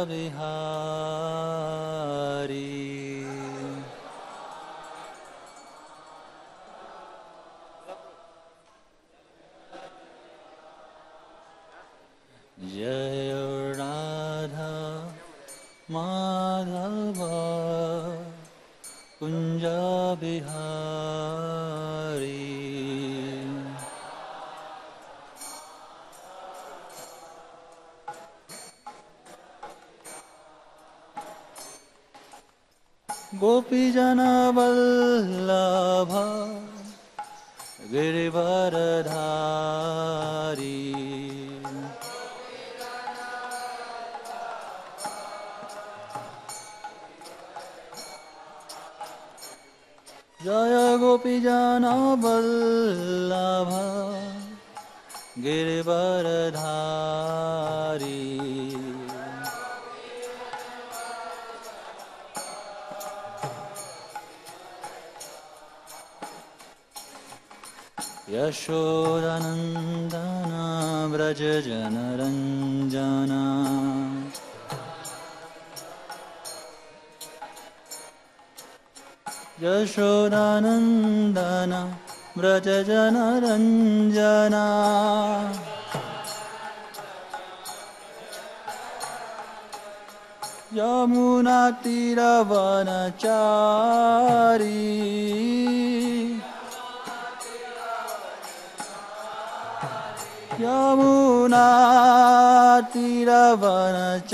बिहारी। जय राधा माधव कुंज बिहारी। गोपीजन वल्लभ गिरिवरधारी। जय गोपीजन वल्लभ गिरिवरधारी। यशोदानंदन व्रज जनरंजन। यशोदानंदन व्रज जनरंजन। यमुना तीरवनचारी। यमुना तीरवनचारी।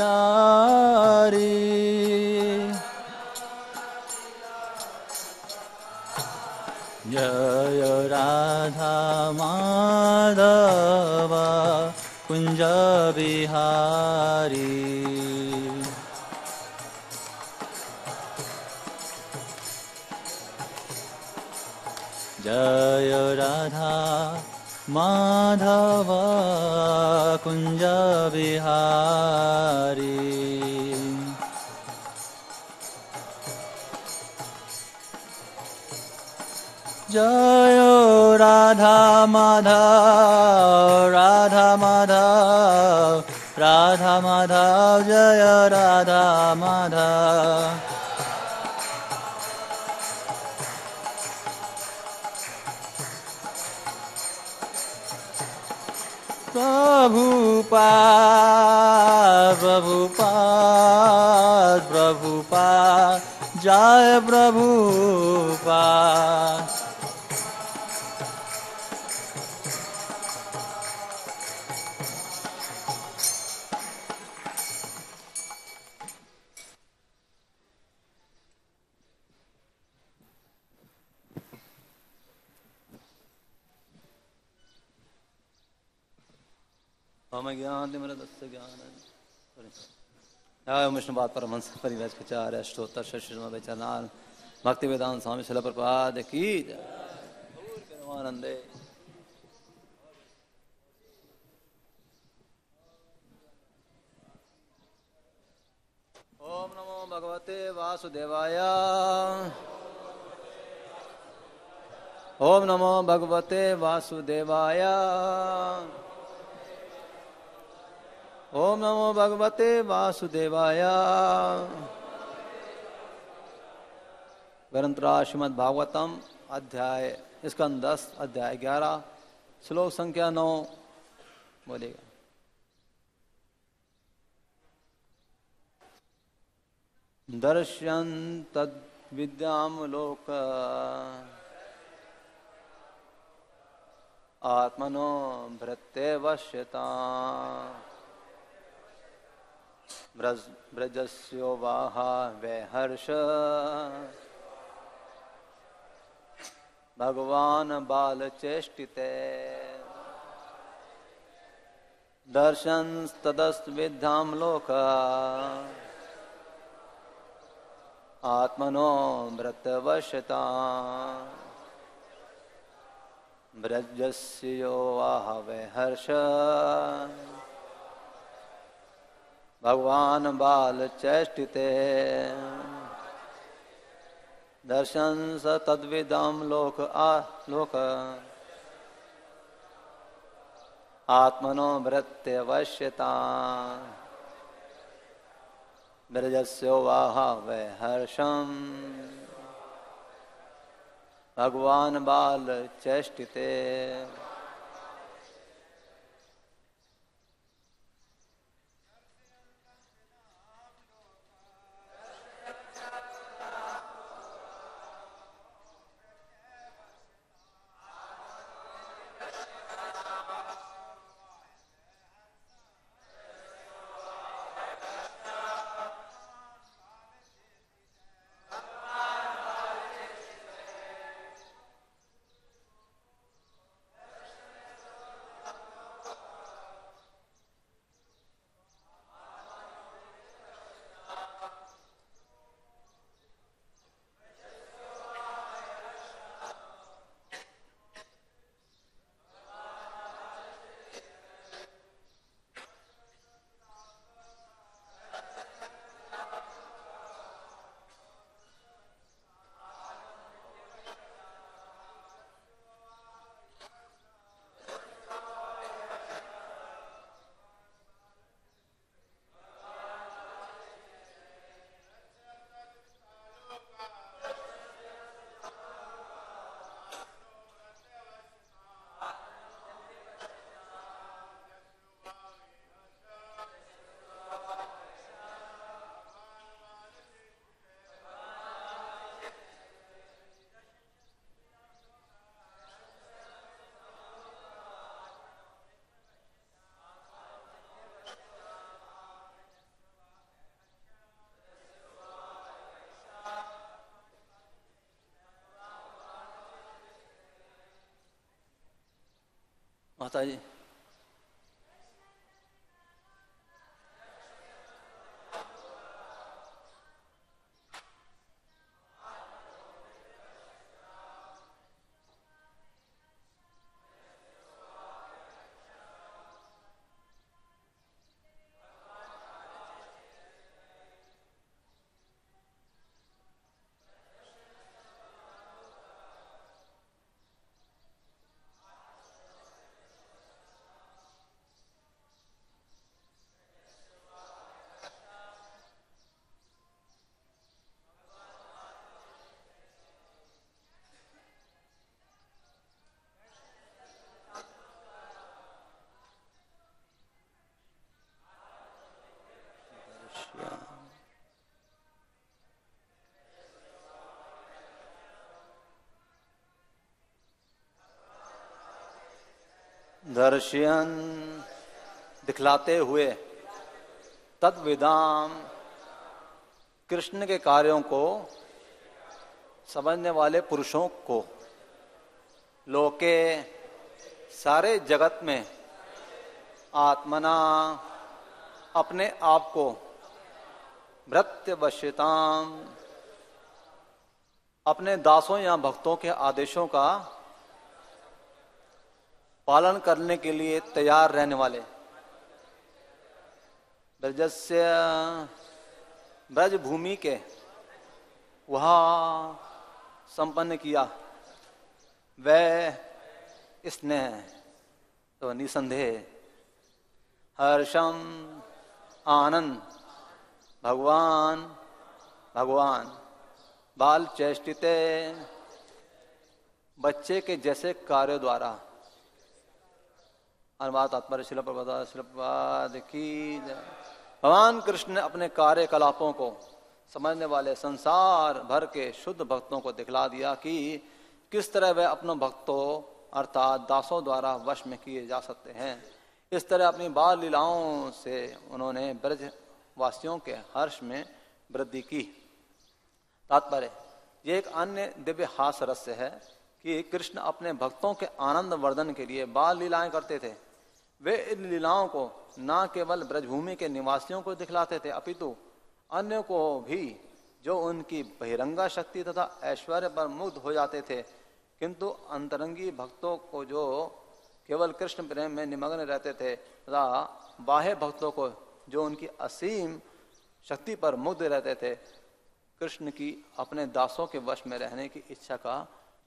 जय राधा माधव कुंज बिहारी। जय राधा माधव कुंज बिहारी। जय राधा माधव राधा माधव राधा माधव। जय राधा माधव। प्रभुपाद प्रभुपाद प्रभुपाद। जय प्रभुपाद। हम ज्ञानतिमिरदस्य ज्ञानञ्जन। विष्णुपाद परमहंस परिव्राजकाचार्य अष्टोत्तर शतनाम भक्ति वेदांत स्वामी शिल प्रपाद की जय। परमानंदे। ओम नमो भगवते वासुदेवाय। ओम नमो भगवते वासुदेवाय। ओम नमो भगवते वासुदेवाय। ग्रंथरा श्रीमद् भागवतम अध्याय स्कंद 10 अध्याय 11 श्लोक संख्या 9 बोलेगा। दर्शन तद विद्याम लोक आत्मनो भृत्य वश्यता। ब्रजस्यो वाहा वैहर्ष भगवान बाल चेष्टिते। दर्शन तदस्त विद्याम लोक आत्मनो भृतवश्यता। ब्रजस्यो वाहा वैहर्ष भगवान बाल चेष्टिते। दर्शन स तद्विदाम लोक आत्मनो भृत्यवश्यता। ब्रजस्योवाह वै हर्षम भगवान बाल चेष्टिते। माता जी दर्शयन दिखलाते हुए तद्विदाम कृष्ण के कार्यों को समझने वाले पुरुषों को लोके सारे जगत में आत्मना अपने आप को भृत्यवश्यताम अपने दासों या भक्तों के आदेशों का पालन करने के लिए तैयार रहने वाले ब्रजस्य ब्रज भूमि के वहाँ संपन्न किया वह स्नेह तो निसंदेह हर्षम आनंद भगवान बाल चेष्टिते बच्चे के जैसे कार्यों द्वारा अनुवाद तात्पर्य शिल प्रभुपाद की जय। भगवान कृष्ण ने अपने कार्यकलापों को समझने वाले संसार भर के शुद्ध भक्तों को दिखला दिया कि किस तरह वे अपने भक्तों अर्थात दासों द्वारा वश में किए जा सकते हैं। इस तरह अपनी बाल लीलाओं से उन्होंने ब्रज वासियों के हर्ष में वृद्धि की। तात्पर्य ये एक अन्य दिव्य हास्य रहस्य है कि कृष्ण अपने भक्तों के आनंद वर्धन के लिए बाल लीलाएं करते थे। वे इन लीलाओं को न केवल ब्रजभूमि के निवासियों को दिखलाते थे अपितु अन्य को भी जो उनकी बहिरंगा शक्ति तथा ऐश्वर्य पर मुग्ध हो जाते थे, किंतु अंतरंगी भक्तों को जो केवल कृष्ण प्रेम में निमग्न रहते थे तथा बाह्य भक्तों को जो उनकी असीम शक्ति पर मुग्ध रहते थे, कृष्ण की अपने दासों के वश में रहने की इच्छा का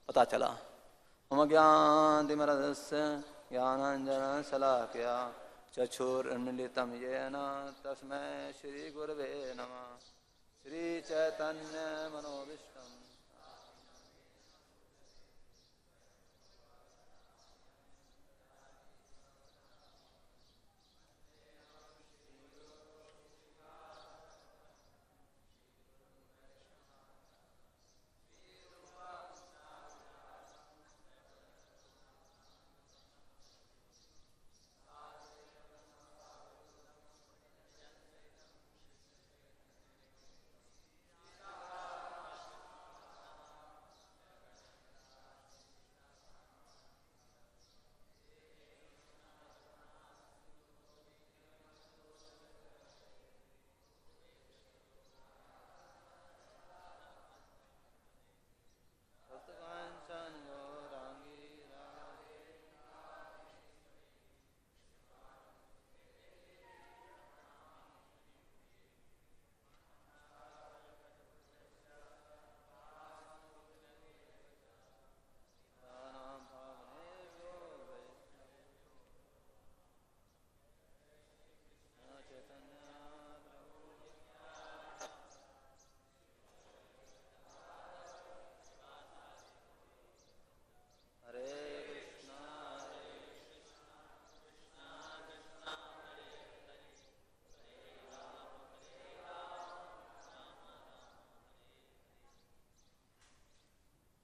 पता चला। मम ज्ञानतिमिरन्धस्य ज्ञानाञ्जन शलाकया चक्षुरुन्मीलितं येन तस्मै श्री गुरवे नमः। चैतन्य मनोविष्टम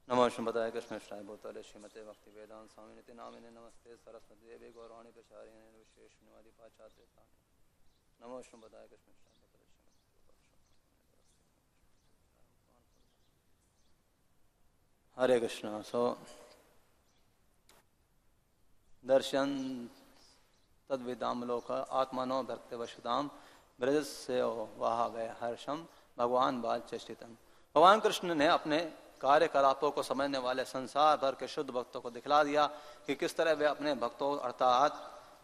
नमो श्रीमताय कृष्णेश्वराय भूतले श्रीमते भक्ति वेदांत स्वामी निति नामिने नमस्ते सरस्वती देवी गौरवाणी प्रचारिणे विशेष निवादी पाचार्य नमो श्रीमताय कृष्णेश्वराय भूतले हरे कृष्ण। सो दर्शन तद्विदाम लोक आत्मनो भक्ति वशुदाम ब्रजस्य वाह वै हर्षम भगवान बाल चेष्टितम। भगवान कृष्ण ने अपने कार्यकलापों को समझने वाले संसार भर के शुद्ध भक्तों को दिखला दिया कि किस तरह वे अपने भक्तों अर्थात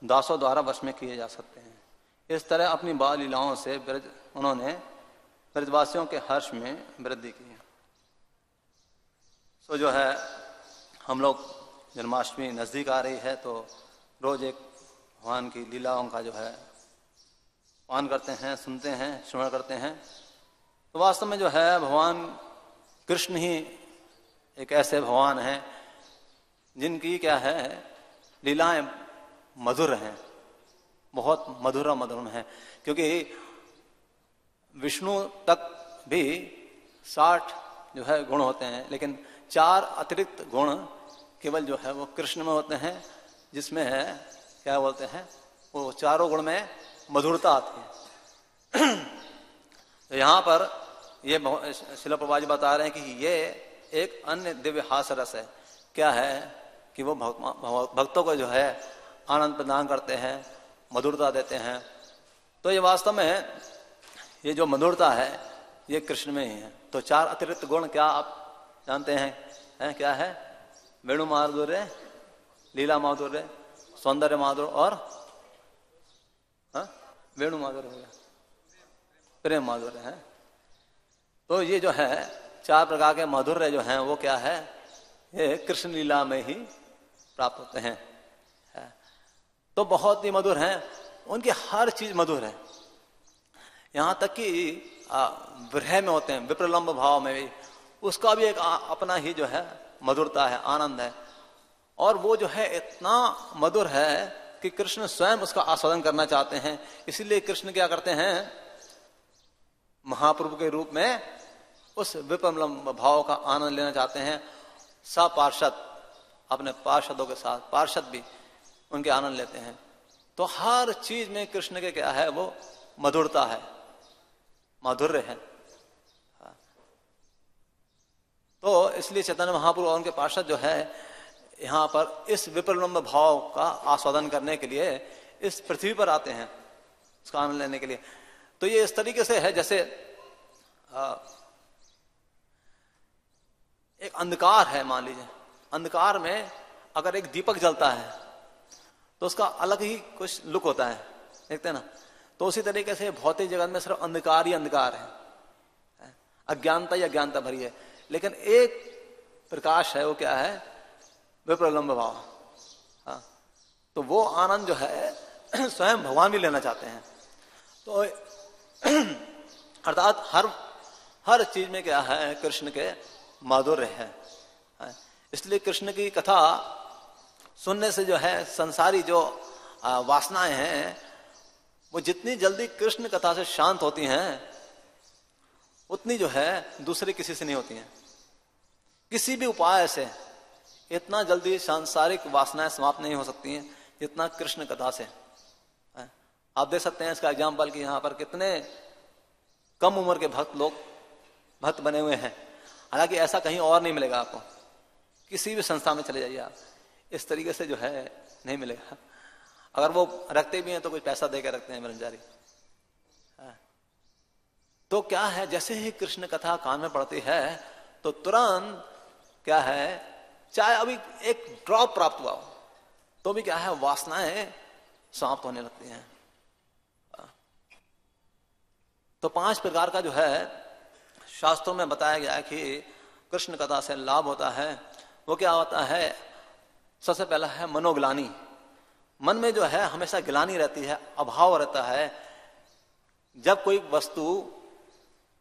दासों द्वारा वश में किए जा सकते हैं। इस तरह अपनी बाल लीलाओं से उन्होंने ब्रजवासियों के हर्ष में वृद्धि की। सो जो है हम लोग जन्माष्टमी नजदीक आ रही है तो रोज एक भगवान की लीलाओं का जो है पान करते हैं, सुनते हैं, श्रवण करते हैं। तो वास्तव में जो है भगवान कृष्ण ही एक ऐसे भगवान हैं जिनकी क्या है लीलाएं मधुर हैं, बहुत मधुर हैं। क्योंकि विष्णु तक भी 60 जो है गुण होते हैं, लेकिन 4 अतिरिक्त गुण केवल जो है वो कृष्ण में होते हैं, जिसमें है क्या बोलते हैं वो चारों गुण में मधुरता आती है। तो यहाँ पर ये शिला प्रभुपाद जी बता रहे हैं कि ये एक अन्य दिव्य हास रस है। क्या है कि वो भक्तों को जो है आनंद प्रदान करते हैं, मधुरता देते हैं। तो ये वास्तव में ये जो मधुरता है ये कृष्ण में ही है। तो 4 अतिरिक्त गुण क्या आप जानते हैं क्या है? वेणु माधुर्य, लीला माधुर्य, सौंदर्य माधुर्य और वेणु माधुर्य हो गया, प्रेम माधुर्य है। तो ये जो है 4 प्रकार के माधुर्य जो हैं वो क्या है, ये कृष्ण लीला में ही प्राप्त होते हैं। तो बहुत ही मधुर हैं, उनकी हर चीज मधुर है। यहाँ तक कि विरह में होते हैं, विप्रलंब भाव में भी उसका भी एक अपना ही जो है मधुरता है, आनंद है। और वो जो है इतना मधुर है कि कृष्ण स्वयं उसका आस्वादन करना चाहते हैं। इसीलिए कृष्ण क्या करते हैं, महाप्रभु के रूप में उस विप्रलंब भाव का आनंद लेना चाहते हैं। सपार्षद अपने पार्षदों के साथ, पार्षद भी उनके आनंद लेते हैं। तो हर चीज में कृष्ण के क्या है वो मधुरता है, माधुर्य है। तो इसलिए चैतन्य महाप्रभु और उनके पार्षद जो है यहाँ पर इस विप्रलंब भाव का आस्वादन करने के लिए इस पृथ्वी पर आते हैं, उसका आनंद लेने के लिए। तो ये इस तरीके से है जैसे एक अंधकार है। मान लीजिए अंधकार में अगर एक दीपक जलता है तो उसका अलग ही कुछ लुक होता है, देखते हैं ना। तो उसी तरीके से भौतिक जगत में सिर्फ अंधकार ही अंधकार है, अज्ञानता ही अज्ञानता भरी है। लेकिन एक प्रकाश है, वो क्या है, विप्रलंब भाव। हाँ, तो वो आनंद जो है स्वयं भगवान भी लेना चाहते हैं। तो अर्थात हर हर चीज में क्या है, कृष्ण के माधुर्य है। इसलिए कृष्ण की कथा सुनने से जो है संसारी जो वासनाएं हैं वो जितनी जल्दी कृष्ण कथा से शांत होती हैं उतनी जो है दूसरे किसी से नहीं होती हैं। किसी भी उपाय से इतना जल्दी सांसारिक वासनाएं समाप्त नहीं हो सकती हैं जितना कृष्ण कथा से। आप देख सकते हैं इसका एग्जाम्पल कि यहाँ पर कितने कम उम्र के भक्त बने हुए हैं। हालांकि ऐसा कहीं और नहीं मिलेगा आपको, किसी भी संस्था में चले जाइए आप, इस तरीके से जो है नहीं मिलेगा। अगर वो रखते भी हैं तो कोई पैसा देकर रखते हैं ब्रह्मचारी। तो क्या है, जैसे ही कृष्ण कथा कान में पड़ती है तो तुरंत क्या है, चाहे अभी एक ड्रॉप प्राप्त हुआ हो तो भी क्या है, वासनाएं समाप्त होने लगती हैं। तो 5 प्रकार का जो है शास्त्रों में बताया गया है कि कृष्ण कथा से लाभ होता है। वो क्या होता है, सबसे पहला है मनोग्लानि। मन में जो है हमेशा ग्लानि रहती है, अभाव रहता है जब कोई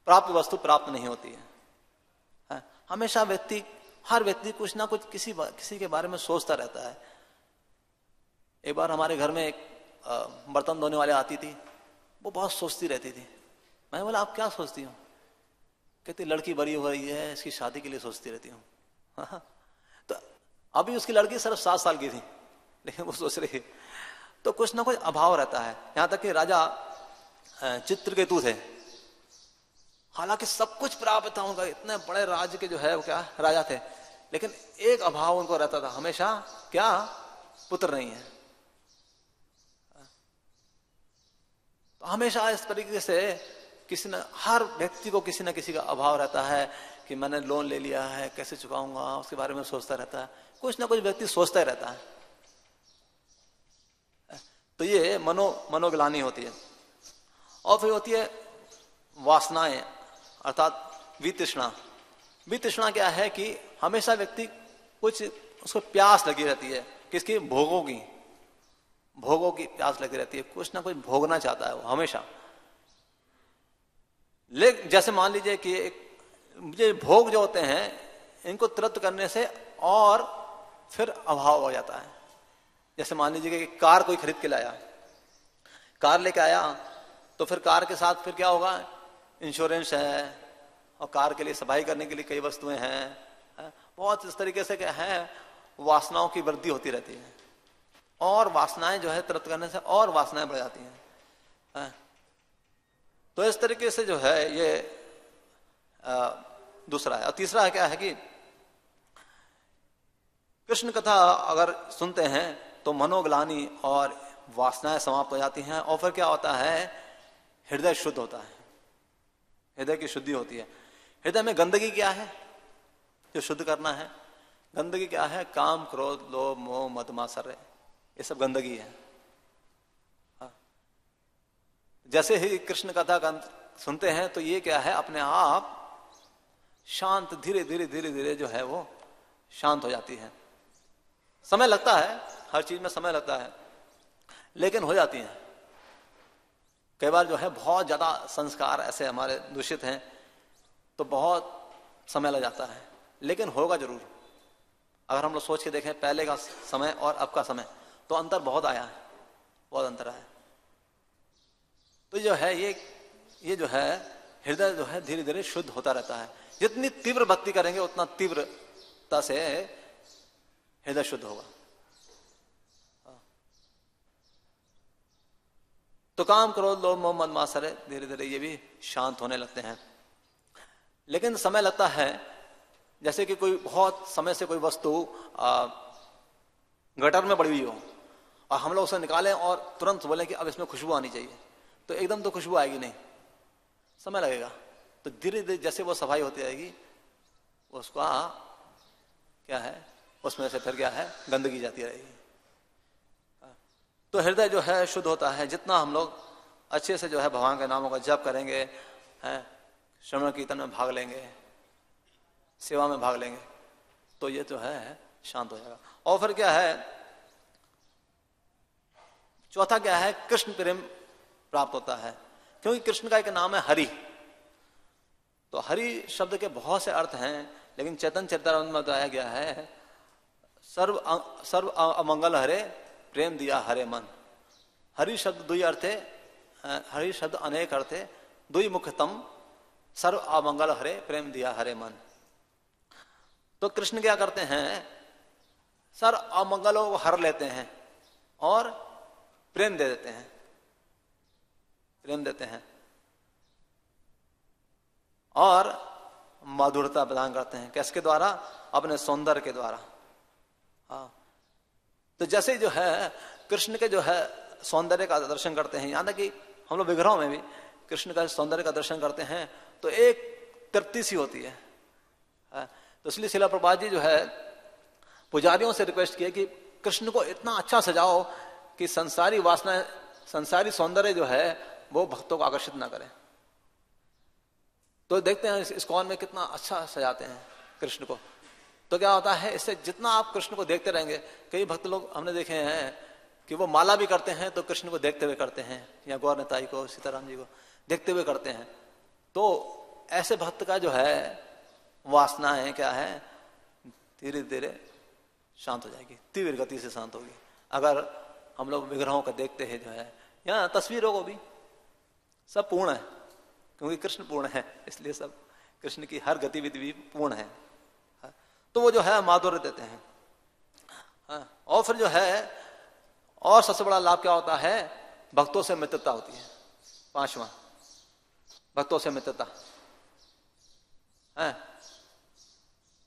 प्राप्त वस्तु प्राप्त नहीं होती है। हमेशा हर व्यक्ति कुछ ना कुछ किसी के बारे में सोचता रहता है। एक बार हमारे घर में एक बर्तन धोने वाले आती थी, वो बहुत सोचती रहती थी। मैं बोला आप क्या सोचती हो? कहती लड़की बड़ी हो रही है, इसकी शादी के लिए सोचती रहती हूँ। तो अभी उसकी लड़की सिर्फ 7 साल की थी लेकिन वो सोच रही। तो कुछ ना कुछ अभाव रहता है। यहां तक कि राजा चित्रकेतु थे, हालांकि सब कुछ प्राप्त था उनका, इतने बड़े राज्य के जो है वो क्या राजा थे, लेकिन एक अभाव उनको रहता था हमेशा, क्या, पुत्र नहीं है। तो हमेशा इस तरीके से हर व्यक्ति को किसी न किसी का अभाव रहता है कि मैंने लोन ले लिया है, कैसे चुकाऊंगा, उसके बारे में सोचता रहता है। कुछ ना कुछ व्यक्ति सोचता ही रहता है। तो ये मनोग्लानि होती है। और फिर होती है वासनाएं, अर्थात वितृष्णा। वितृष्णा क्या है कि हमेशा व्यक्ति कुछ उसको प्यास लगी रहती है, किसकी, भोगों की प्यास लगी रहती है, कुछ ना कुछ भोगना चाहता है वो हमेशा। लेकिन जैसे मान लीजिए कि ये भोग जो होते हैं इनको तृप्त करने से और फिर अभाव हो जाता है। जैसे मान लीजिए कि कार कोई खरीद के लाया, कार लेके आया, तो फिर कार के साथ फिर क्या होगा, इंश्योरेंस है और कार के लिए सफाई करने के लिए कई वस्तुएं हैं। बहुत इस तरीके से क्या है, वासनाओं की वृद्धि होती रहती है और वासनाएं जो है तृप्त करने से और वासनाएं बढ़ जाती हैं। तो इस तरीके से जो है ये दूसरा है। और तीसरा है क्या है कि कृष्ण कथा अगर सुनते हैं तो मनोग्लानि और वासनाएं समाप्त हो जाती हैं। और फिर क्या होता है, हृदय शुद्ध होता है, हृदय की शुद्धि होती है। हृदय में गंदगी क्या है जो शुद्ध करना है? गंदगी क्या है, काम, क्रोध, लोभ, मोह, मद, मात्सर्य, ये सब गंदगी है। जैसे ही कृष्ण कथा सुनते हैं तो ये क्या है, अपने आप शांत, धीरे धीरे धीरे धीरे जो है वो शांत हो जाती है। समय लगता है, हर चीज में समय लगता है, लेकिन हो जाती है। कई बार जो है बहुत ज्यादा संस्कार ऐसे हमारे दूषित हैं तो बहुत समय लग जाता है, लेकिन होगा जरूर। अगर हम लोग सोच के देखें पहले का समय और अब का समय, तो अंतर बहुत आया है, बहुत अंतर आया है। तो जो है ये जो है हृदय जो है धीरे धीरे शुद्ध होता रहता है। जितनी तीव्र भक्ति करेंगे उतना तीव्रता से हृदय शुद्ध होगा। तो काम, क्रोध, लोभ, मोह, मद, मात्सर्य धीरे धीरे ये भी शांत होने लगते हैं, लेकिन समय लगता है। जैसे कि कोई बहुत समय से कोई वस्तु गटर में पड़ी हुई हो और हम लोग उसे निकालें और तुरंत बोलें कि अब इसमें खुशबू आनी चाहिए, तो एकदम तो खुशबू आएगी नहीं, समय लगेगा। तो धीरे धीरे जैसे वो सफाई होती जाएगी उसका क्या है, उसमें से फिर क्या है, गंदगी जाती रहेगी। तो हृदय जो है शुद्ध होता है। जितना हम लोग अच्छे से जो है भगवान के नामों का जप करेंगे, श्रवण कीर्तन में भाग लेंगे, सेवा में भाग लेंगे, तो ये जो है शांत हो जाएगा। और फिर क्या है, चौथा क्या है, कृष्ण प्रेम प्राप्त होता है, क्योंकि कृष्ण का एक नाम है हरि। तो हरि शब्द के बहुत से अर्थ हैं, लेकिन चैतन्य चरितामृत में बताया गया है सर्व अमंगल हरे प्रेम दिया हरे मन। हरि शब्द दुई अर्थ है, हरि शब्द अनेक अर्थ है, दुई मुख्यतम सर्व अमंगल हरे प्रेम दिया हरे मन। तो कृष्ण क्या करते हैं, सर्व अमंगलों को हर लेते हैं और प्रेम दे देते हैं, प्रेम देते हैं और माधुरता प्रदान करते हैं। किसके द्वारा? अपने सौंदर्य के द्वारा। हाँ, तो जैसे जो है कृष्ण के जो है सौंदर्य का दर्शन करते हैं, यहां तक कि हम लोग विग्रहों में भी कृष्ण का सौंदर्य का दर्शन करते हैं तो एक तृप्ति सी होती है। तो इसलिए श्रील प्रभुपाद जी जो है पुजारियों से रिक्वेस्ट किए कि कृष्ण को इतना अच्छा सजाओ कि संसारी वासना, संसारी सौंदर्य जो है वो भक्तों को आकर्षित ना करे। तो देखते हैं इस्कॉन में कितना अच्छा सजाते हैं कृष्ण को। तो क्या होता है, इससे जितना आप कृष्ण को देखते रहेंगे, कई भक्त लोग हमने देखे हैं कि वो माला भी करते हैं तो कृष्ण को देखते हुए करते हैं, या गौर नेताई को, सीताराम जी को देखते हुए करते हैं। तो ऐसे भक्त का जो है वासना है क्या है, धीरे धीरे शांत हो जाएगी, तीव्र गति से शांत होगी। अगर हम लोग विग्रहों को देखते हैं जो है, या तस्वीरों को भी, सब पूर्ण है, क्योंकि कृष्ण पूर्ण है, इसलिए सब कृष्ण की हर गतिविधि भी पूर्ण है। तो वो जो है माधुर्य देते हैं। और फिर जो है और सबसे बड़ा लाभ क्या होता है, भक्तों से मित्रता होती है। पांचवा, भक्तों से मित्रता।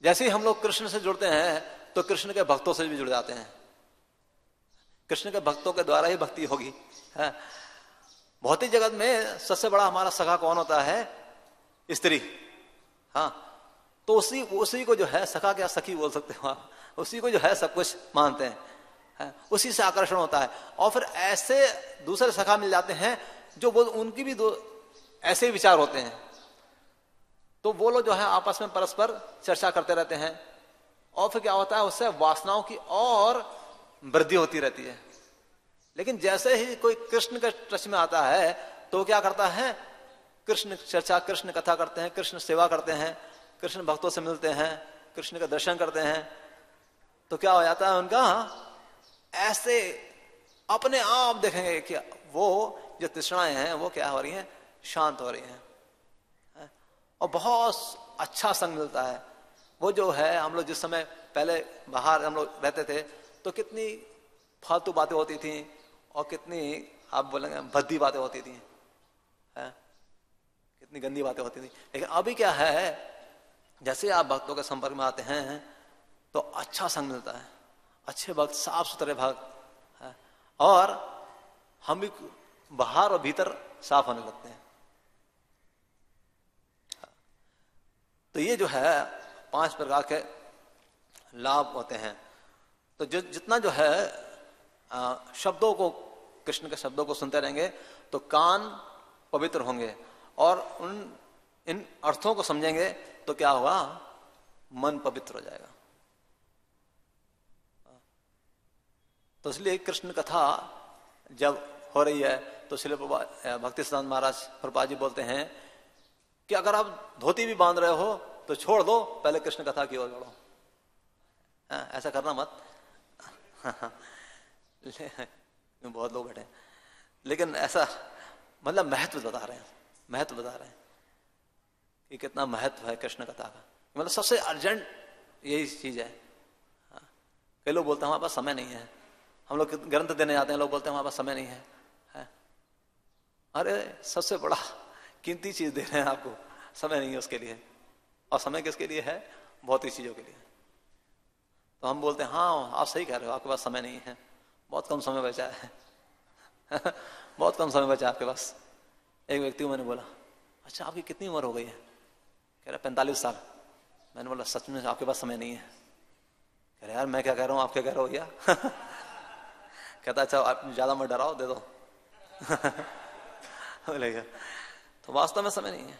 जैसे ही हम लोग कृष्ण से जुड़ते हैं तो कृष्ण के भक्तों से भी जुड़ जाते हैं। कृष्ण के भक्तों के द्वारा ही भक्ति होगी। भौतिक जगत में सबसे बड़ा हमारा सखा कौन होता है? स्त्री। हाँ, तो उसी को जो है सखा, क्या सखी बोल सकते हो आप, उसी को जो है सब कुछ मानते हैं, उसी से आकर्षण होता है। और फिर ऐसे दूसरे सखा मिल जाते हैं जो वो उनकी भी ऐसे विचार होते हैं, तो वो लोग जो है आपस में परस्पर चर्चा करते रहते हैं। और फिर क्या होता है, उससे वासनाओं की और वृद्धि होती रहती है। लेकिन जैसे ही कोई कृष्ण के टच में आता है तो क्या करता है, कृष्ण चर्चा, कृष्ण कथा करते हैं, कृष्ण सेवा करते हैं, कृष्ण भक्तों से मिलते हैं, कृष्ण का दर्शन करते हैं। तो क्या हो जाता है उनका, ऐसे अपने आप देखेंगे कि वो जो तृष्णाएं हैं वो क्या हो रही हैं, शांत हो रही हैं, और बहुत अच्छा संग मिलता है। वो जो है, हम लोग जिस समय पहले बाहर हम लोग रहते थे तो कितनी फालतू बातें होती थी और कितनी, आप बोलेंगे, भद्दी बातें होती थी, कितनी गंदी बातें होती थी। लेकिन अभी क्या है, जैसे आप भक्तों के संपर्क में आते हैं तो अच्छा संग मिलता है, अच्छे भक्त, साफ सुथरे भक्त, और हम भी बाहर और भीतर साफ होने लगते हैं। तो ये जो है 5 प्रकार के लाभ होते हैं। तो जितना जो है शब्दों को, कृष्ण के शब्दों को सुनते रहेंगे तो कान पवित्र होंगे, और इन अर्थों को समझेंगे तो क्या होगा, मन पवित्र हो जाएगा। तो इसलिए कृष्ण कथा जब हो रही है तो श्रील भक्ति सिद्धांत महाराज प्रभुपाद जी बोलते हैं कि अगर आप धोती भी बांध रहे हो तो छोड़ दो, पहले कृष्ण कथा की ओर बढ़ो। ऐसा करना मत। बहुत लोग बैठे, लेकिन ऐसा मतलब महत्व बता रहे हैं, महत्व बता रहे हैं कि कितना महत्व है कृष्ण कथा का। मतलब सबसे अर्जेंट यही चीज है। कई लोग बोलते हैं हमारे पास समय नहीं है, हम लोग ग्रंथ देने जाते हैं, लोग बोलते हैं हमारे पास समय नहीं है। अरे सबसे बड़ा कीमती चीज दे रहे हैं आपको, समय नहीं है उसके लिए। और समय किसके लिए है? भौतिक चीजों के लिए। तो हम बोलते हैं हाँ आप सही कह रहे हो, आपके पास समय नहीं है, बहुत कम समय बचा है। बहुत कम समय बचा आपके पास। एक व्यक्ति को मैंने बोला, अच्छा आपकी कितनी उम्र हो गई है? कह रहा 45 साल। मैंने बोला सच में आपके पास समय नहीं है? कह रहा यार मैं क्या कह रहा हूँ, आप क्या कह रहे हो भैया? कहता अच्छा आप ज्यादा मत डराओ, दे दो। बोलेगा तो वास्तव में समय नहीं है।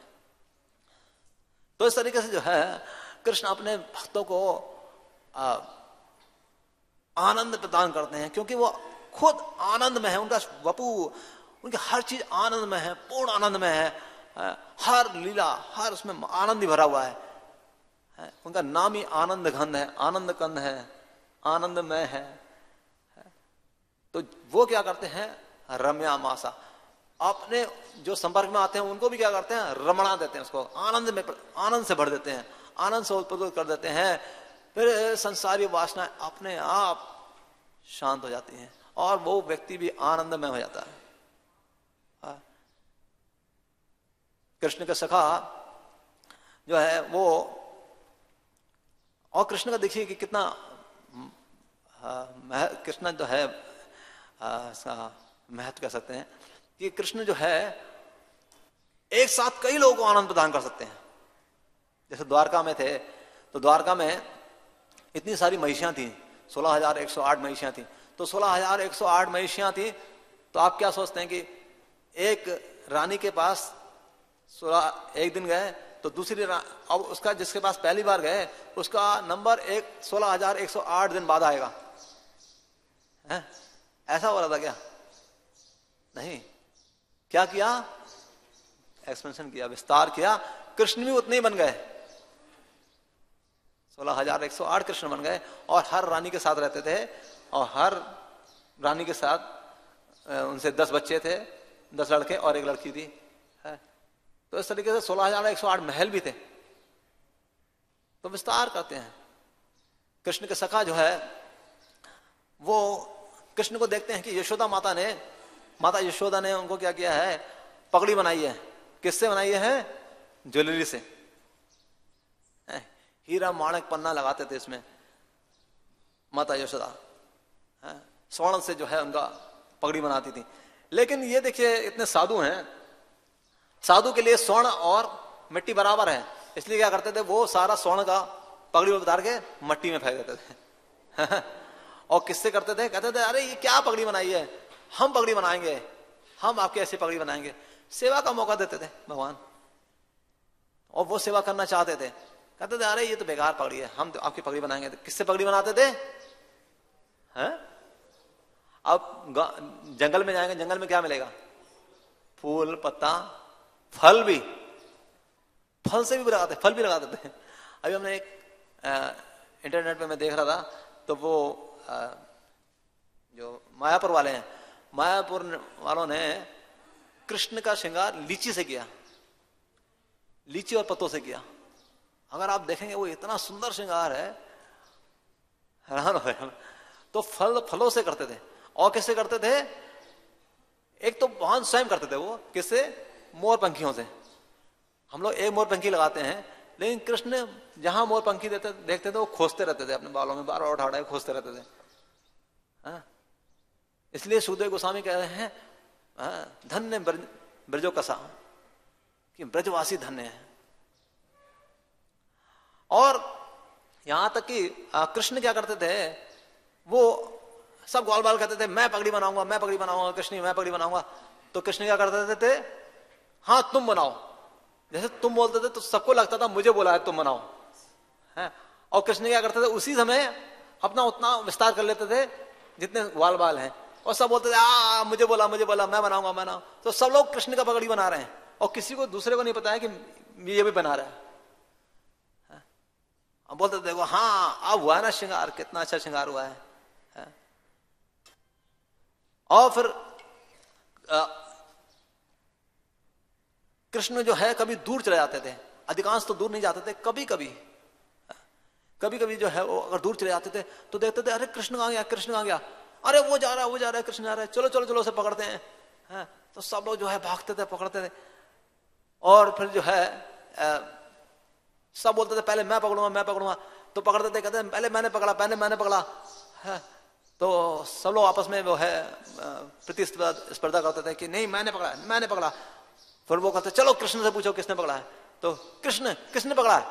तो इस तरीके से जो है कृष्ण अपने भक्तों को आनंद प्रदान करते हैं, क्योंकि वो खुद आनंद में है। उनका वपु, उनकी हर चीज आनंद में है, पूर्ण आनंद में है। हर लीला, हर उसमें आनंद ही भरा हुआ है। उनका नाम ही आनंद घन है, आनंद कंद है, आनंदमय है। तो वो क्या करते हैं, रम्या मासा, अपने जो संपर्क में आते हैं उनको भी क्या करते हैं, रमणा देते हैं, उसको आनंद में, आनंद से भर देते हैं, आनंद से उत्पन्न कर देते हैं। फिर संसारी वासनाएं अपने आप शांत हो जाती हैं और वो व्यक्ति भी आनंदमय हो जाता है। कृष्ण का सखा जो है वो, और कृष्ण का देखिए कि कितना कृष्ण जो है महत्व कह सकते हैं कि कृष्ण जो है एक साथ कई लोगों को आनंद प्रदान कर सकते हैं। जैसे द्वारका में थे तो द्वारका में इतनी सारी महिषियां थी, 16,108 महिषियां थी। तो 16,108 महिषियां थी, तो आप क्या सोचते हैं कि एक रानी के पास एक दिन गए तो दूसरी अब उसका जिसके पास पहली बार गए उसका नंबर 16,108 दिन बाद आएगा, है? ऐसा हो रहा था क्या? नहीं, क्या किया, एक्सपेंशन किया, विस्तार किया। कृष्ण भी उतने ही बन गए, 16,108 कृष्ण बन गए और हर रानी के साथ रहते थे और हर रानी के साथ उनसे 10 बच्चे थे, 10 लड़के और एक लड़की थी, है? तो इस तरीके से 16,108 महल भी थे। तो विस्तार करते हैं। कृष्ण के सखा जो है वो कृष्ण को देखते हैं कि यशोदा माता यशोदा ने उनको क्या किया है, पगड़ी बनाई है। किससे बनाई है? ज्वेलरी से, हीरा माणक पन्ना लगाते थे इसमें माता यशोदा, स्वर्ण से जो है उनका पगड़ी बनाती थी। लेकिन ये देखिए इतने साधु हैं, साधु के लिए स्वर्ण और मिट्टी बराबर है, इसलिए क्या करते थे वो सारा स्वर्ण का पगड़ी में उतार के मट्टी में फेंक देते थे। और किससे करते थे? कहते थे अरे ये क्या पगड़ी बनाई है, हम पगड़ी बनाएंगे, हम आपकी ऐसी पगड़ी बनाएंगे। सेवा का मौका देते थे भगवान, और वो सेवा करना चाहते थे। कहते थे अरे ये तो बेकार पगड़ी है, हम तो आपकी पगड़ी बनाएंगे। तो किससे पगड़ी बनाते थे? हैं? अब जंगल में जाएंगे, जंगल में क्या मिलेगा? फूल, पत्ता, फल भी, फल से भी लगाते, फल भी लगाते थे। अभी हमने एक इंटरनेट पे मैं देख रहा था, तो वो जो मायापुर वाले हैं, मायापुर वालों ने कृष्ण का श्रृंगार लीची से किया, लीची और पत्तों से किया। अगर आप देखेंगे वो इतना सुंदर श्रृंगार है, हैरान हो गए। तो फलों से करते थे। और किससे करते थे? एक तो भगवान स्वयं करते थे, वो किससे? मोर पंखियों से। हम लोग एक मोर पंखी लगाते हैं, लेकिन कृष्ण जहां मोर पंखी देखते थे वो खोजते रहते थे अपने बालों में, बार उठा खोजते रहते थे। इसलिए सुखदेव गोस्वामी कह रहे हैं धन्य ब्रजो कसा, कि ब्रजवासी धन्य है। और यहां तक कि कृष्ण क्या करते थे, वो सब ग्वाल बाल कहते थे मैं पगड़ी बनाऊंगा, मैं पगड़ी बनाऊंगा, कृष्ण मैं पगड़ी बनाऊंगा। तो कृष्ण क्या करते थे? हाँ तुम बनाओ। जैसे तुम बोलते थे तो सबको लगता था मुझे बोला है तुम बनाओ, है? और कृष्ण क्या करते थे? उसी समय अपना उतना विस्तार कर लेते थे जितने ग्वाल बाल हैं, और सब बोलते थे मुझे बोला, मैं बनाऊंगा, मैं बनाऊं। तो सब लोग कृष्ण का पगड़ी बना रहे हैं और किसी को दूसरे को नहीं पता है कि ये भी बना रहा है। अब बोलते देखो हाँ अब हुआ ना श्रृंगार, कितना अच्छा श्रृंगार हुआ है। और फिर कृष्ण जो है कभी दूर चले जाते थे, अधिकांश तो दूर नहीं जाते थे, कभी कभी जो है वो अगर दूर चले जाते थे तो देखते थे अरे कृष्ण कहां गया, कृष्ण कहां गया, अरे वो जा रहा है, कृष्ण जा रहा है, चलो चलो चलो उसे पकड़ते हैं। तो सब लोग जो है भागते थे, पकड़ते थे। और फिर जो है सब बोलते थे पहले मैं पकड़ूंगा। तो पकड़ते थे, कहते पहले मैंने पकड़ा। तो सब लोग आपस में वो है प्रतिस्पर्धा करते थे कि नहीं मैंने पकड़ा। फिर वो कहते चलो कृष्ण से पूछो किसने पकड़ा है। तो कृष्ण किसने पकड़ा है?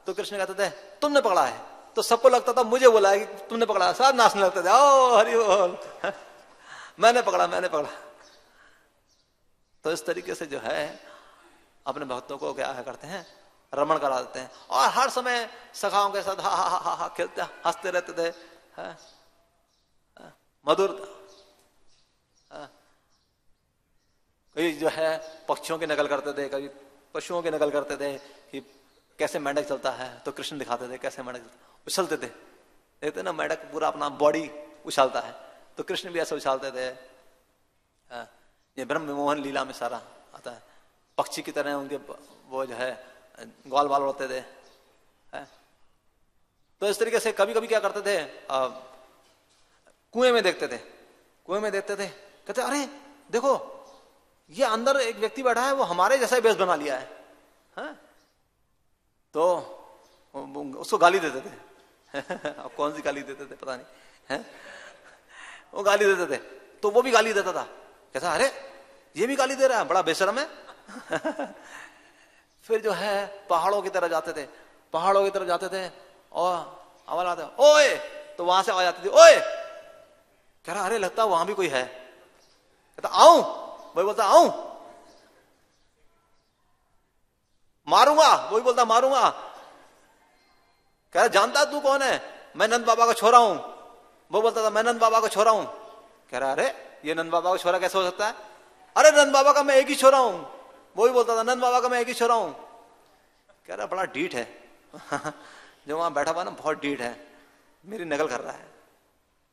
तो कृष्ण कहते थे तुमने पकड़ा है। तो सबको लगता था मुझे बोला है कि तुमने पकड़ा, सब नाचने लगते थे, ओ हरि बोल, मैंने पकड़ा। तो इस तरीके से जो है अपने भक्तों को क्या करते हैं, रमण करा देते हैं। और हर समय सखाओं के साथ हा खेलते हंसते रहते थे, मधुर। कभी जो है पक्षियों की नकल करते थे, कभी पशुओं की नकल करते थे कि कैसे मेंढक चलता है, तो कृष्ण दिखाते थे कैसे मेंढक उछलते थे। देखते ना मेंढक पूरा अपना बॉडी उछालता है, तो कृष्ण भी ऐसे उछालते थे। ये ब्रह्म मोहन लीला में सारा आता है। पक्षी की तरह उनके वो जो है ग्वाल बाल उड़ते थे। तो इस तरीके से कभी कभी क्या करते थे, कुएं में देखते थे, कुएं में देखते थे, कहते अरे देखो ये अंदर एक व्यक्ति बैठा है, वो हमारे जैसा ही वेश बना लिया है। तो उसको गाली देते थे। अब कौन सी गाली देते थे पता नहीं है? वो गाली देते थे, तो वो भी गाली देता था, कहता अरे ये भी गाली दे रहा है, बड़ा बेशर्म है। फिर जो है पहाड़ों की तरफ जाते थे, पहाड़ों की तरफ जाते थे और आवाज आते ओए, तो वहां से आवाज आती थी ओए, कह रहा अरे लगता वहां भी कोई है, कहता आऊं, वही बोलता आऊं, मारूंगा, वही बोलता मारूंगा, कह रहा जानता तू कौन है, मैं नंद बाबा का छोरा हूं, वो बोलता था मैं नंद बाबा का छोरा हूं, कह रहा अरे ये नंद बाबा का छोरा कैसे हो सकता है, अरे नंद बाबा का मैं एक ही छोरा हूं, वो भी बोलता था नंद बाबा का मैं एक ही छोरा हूं, कह रहा बड़ा डीठ है। जो वहां बैठा हुआ ना बहुत डीठ है, मेरी नकल कर रहा है।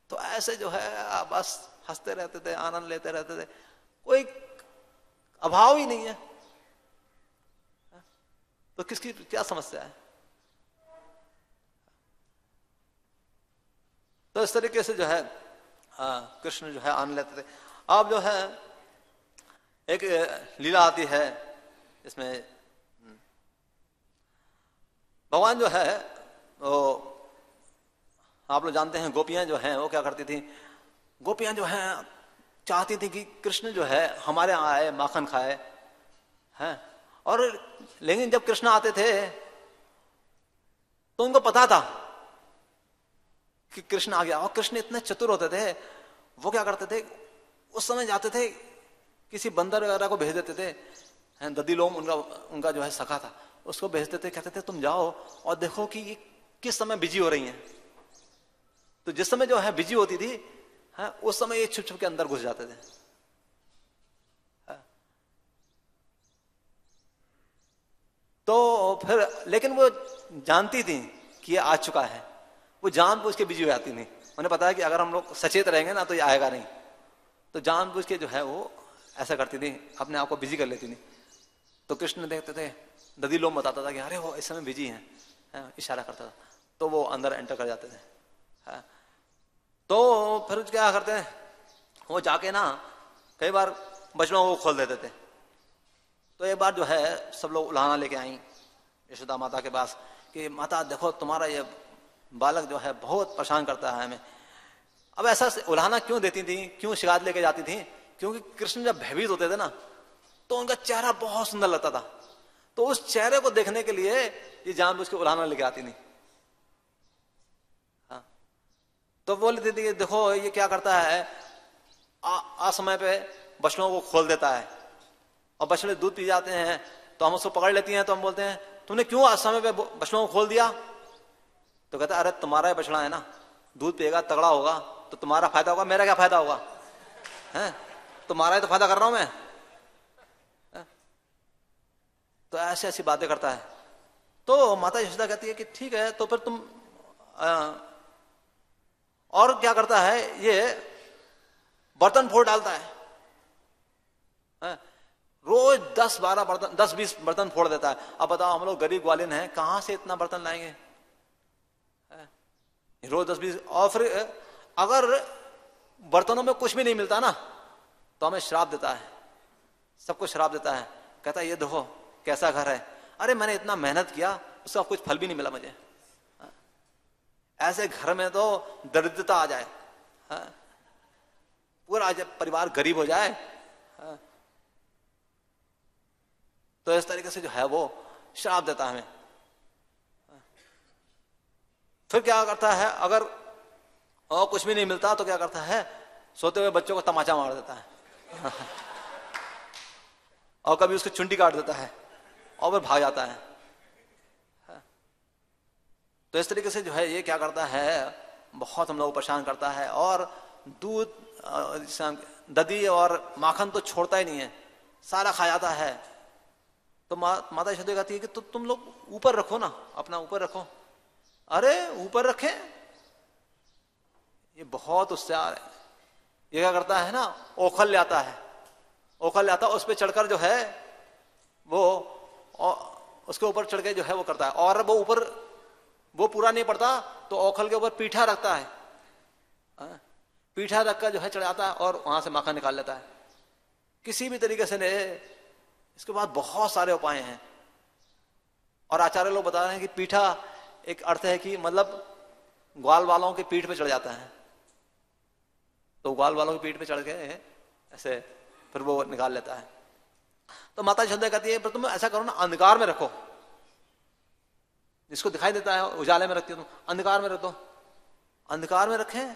तो ऐसे जो है बस हंसते रहते थे, आनंद लेते रहते थे, कोई अभाव ही नहीं है। तो किसकी क्या समस्या है? तो इस तरीके से जो है कृष्ण जो है आनंद लेते थे। अब जो है एक लीला आती है, इसमें भगवान जो है वो आप लोग जानते हैं, गोपियां जो हैं वो क्या करती थी, गोपियां जो हैं चाहती थी कि कृष्ण जो है हमारे यहाँ आए, माखन खाए हैं। और लेकिन जब कृष्ण आते थे तो उनको पता था कि कृष्ण आ गया, और कृष्ण इतने चतुर होते थे, वो क्या करते थे उस समय जाते थे किसी बंदर वगैरह को भेज देते थे, ददीलोम उनका जो है सखा था, उसको भेजते थे, कहते थे तुम जाओ और देखो कि ये किस समय बिजी हो रही हैं। तो जिस समय जो है बिजी होती थी उस समय ये छुप छुप के अंदर घुस जाते थे। तो फिर लेकिन वो जानती थी कि ये आ चुका है, वो जानबूझ के बिजी हो जाती थी, उन्हें पता है कि अगर हम लोग सचेत रहेंगे ना तो ये आएगा नहीं, तो जानबूझ के जो है वो ऐसा करती थी, अपने आप को बिजी कर लेती थी। तो कृष्ण देखते थे, ददीलोम बताता था कि अरे वो इस समय बिजी हैं, इशारा करता था, तो वो अंदर एंटर कर जाते थे। तो फिर क्या करते हैं, वो जाके ना कई बार बछड़ों को खोल देते थे। तो एक बार जो है सब लोग उल्हाना लेके आई यशोदा माता के पास कि माता देखो तुम्हारा ये बालक जो है बहुत परेशान करता है हमें। अब ऐसा उल्हाना क्यों देती थी, क्यों शिकायत लेके जाती थी, क्योंकि कृष्ण जब भयभीत होते थे ना तो उनका चेहरा बहुत सुंदर लगता था, तो उस चेहरे को देखने के लिए ये जानबूझ के उल्हाना लेके आती नहीं। हाँ, तो बोलती थी देखो ये क्या करता है, असमय पे बछड़ों को खोल देता है, और बछड़े दूध पी जाते हैं तो हम उसको पकड़ लेती हैं, तो हम बोलते हैं तुमने क्यों असमय पे बछड़ों को खोल दिया। तो कहता अरे तुम्हारा ही बछड़ा है ना, दूध पिएगा तगड़ा होगा तो तुम्हारा फायदा होगा, मेरा क्या फायदा होगा, है तुम्हारा ही तो फायदा कर रहा हूं मैं। तो ऐसी ऐसी बातें करता है। तो माता यशोदा कहती है कि ठीक है, तो फिर तुम और क्या करता है, ये बर्तन फोड़ डालता है, रोज 10-12 बर्तन 10-20 बर्तन फोड़ देता है। अब बताओ हम लोग गरीब ग्वालिन हैं, कहां से इतना बर्तन लाएंगे, रोज 10-20। और फिर अगर बर्तनों में कुछ भी नहीं मिलता ना तो हमें श्राप देता है, सबको श्राप देता है, कहता है ये देखो कैसा घर है, अरे मैंने इतना मेहनत किया उसका कुछ फल भी नहीं मिला मुझे। ऐसे घर में तो दरिद्रता आ जाए, पूरा परिवार गरीब हो जाए। तो इस तरीके से जो है वो श्राप देता है हमें। फिर क्या करता है, अगर और कुछ भी नहीं मिलता तो क्या करता है, सोते हुए बच्चों को तमाचा मार देता है और कभी उसकी चुंडी काट देता है और फिर भाग जाता है। तो इस तरीके से जो है ये क्या करता है, बहुत हम लोग परेशान करता है। और दूध दधी और माखन तो छोड़ता ही नहीं है, सारा खा जाता है। तो माता यशोदा कहती है कि तो तुम लोग ऊपर रखो ना, अपना ऊपर रखो। अरे ऊपर रखे, ये बहुत होशियार है। ये क्या करता है ना, ओखल ले आता है, ओखल ले आता है, उस पर चढ़कर जो है वो उसके ऊपर चढ़ के जो है वो करता है, और वो ऊपर वो पूरा नहीं पड़ता तो ओखल के ऊपर पीठा रखता है, पीठा रखकर जो है चढ़ाता है और वहां से माखन निकाल लेता है किसी भी तरीके से। ने इसके बाद बहुत सारे उपाय हैं, और आचार्य लोग बता रहे हैं कि पीठा एक अर्थ है कि मतलब ग्वाल वालों के पीठ पे चढ़ जाता है, तो ग्वाल वालों की पीठ पे चढ़ के ऐसे फिर वो निकाल लेता है। तो माता यशोदा कहती है, पर तुम ऐसा करो ना, अंधकार में रखो, जिसको दिखाई देता है उजाले में रखती हो, तुम अंधकार में रख दो। अंधकार में रखें,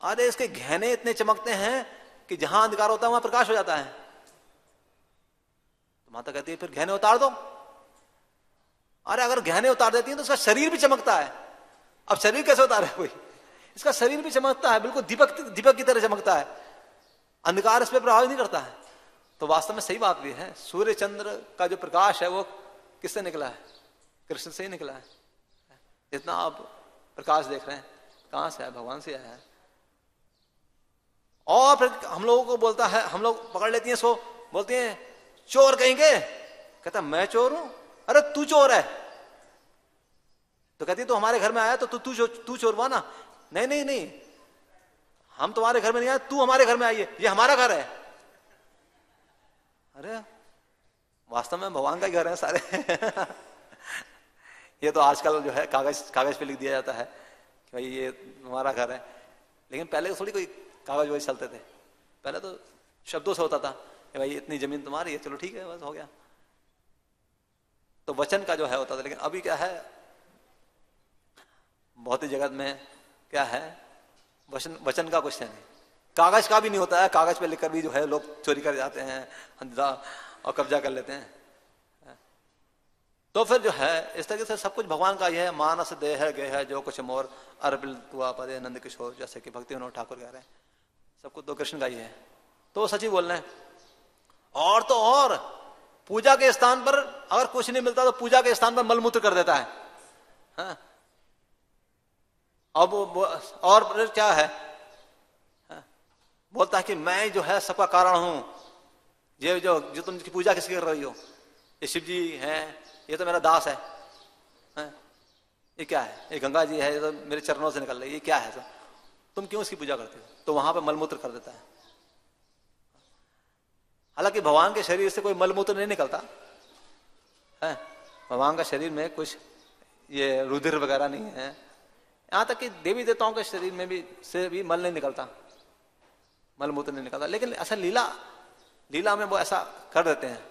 अरे इसके गहने इतने चमकते हैं कि जहां अंधकार होता है वहां प्रकाश हो जाता है। तो माता कहती है फिर गहने उतार दो। अरे अगर गहने उतार देती है तो उसका शरीर भी चमकता है। अब शरीर कैसे उतारे कोई, इसका शरीर भी चमकता है, बिल्कुल दीपक दीपक की तरह चमकता है, अंधकार इस पर प्रभाव नहीं करता है। तो वास्तव में सही बात भी है, सूर्य चंद्र का जो प्रकाश है वो किससे निकला है, कृष्ण से ही निकला है। जितना आप प्रकाश देख रहे हैं कहां से है, भगवान से आया है। और फिर हम लोगों को बोलता है, हम लोग पकड़ लेती हैं इसको, बोलती हैं चोर कहेंगे, कहता मैं चोर हूं, अरे तू चोर है। तो कहती तो हमारे घर में आया तो तू चोर हुआ ना। नहीं नहीं नहीं, हम तुम्हारे घर में नहीं आए, तू हमारे घर में आई है, ये हमारा घर है। अरे वास्तव में भगवान का घर है सारे ये तो आजकल जो है कागज पे लिख दिया जाता है कि भाई ये हमारा घर है, लेकिन पहले थोड़ी कोई कागज वही चलते थे, पहले तो शब्दों से होता था कि भाई इतनी जमीन तुम्हारी है, चलो ठीक है बस हो गया। तो वचन का जो है होता था, लेकिन अभी क्या है, भौतिक जगत में क्या है, वचन का कुछ है नहीं, कागज का भी नहीं होता है, कागज पे लिखकर भी जो है लोग चोरी कर जाते हैं और कब्जा कर लेते हैं। तो फिर जो है इस तरीके से सब कुछ भगवान का ही है। मानस देह गेह है जो कुछ मोर अर्पिल तुआ पदे नंद किशोर, जैसे कि भक्ति विनोद ठाकुर कह रहे हैं, सब कुछ तो कृष्ण का ही है। तो वो सच ही बोल रहे हैं। और तो और पूजा के स्थान पर अगर कुछ नहीं मिलता तो पूजा के स्थान पर मलमूत्र कर देता है, हाँ? अब और फिर क्या है, हाँ? बोलता है कि मैं जो है सबका कारण हूं, ये जो तुम पूजा किसकी कर रही हो, ये शिव जी हैं, ये तो मेरा दास है, हाँ? ये क्या है, ये गंगा जी है, ये तो मेरे चरणों से निकल रही है, ये क्या है, तो तुम क्यों इसकी पूजा करते हो? तो वहां पे मलमूत्र कर देता है। हालांकि भगवान के शरीर से कोई मलमूत्र नहीं निकलता है, भगवान का शरीर में कुछ ये रुधिर वगैरह नहीं है, यहां तक कि देवी देवताओं के शरीर में भी से भी मल नहीं निकलता, मलमूत्र नहीं निकलता। लेकिन ऐसा लीला में वो ऐसा कर देते हैं।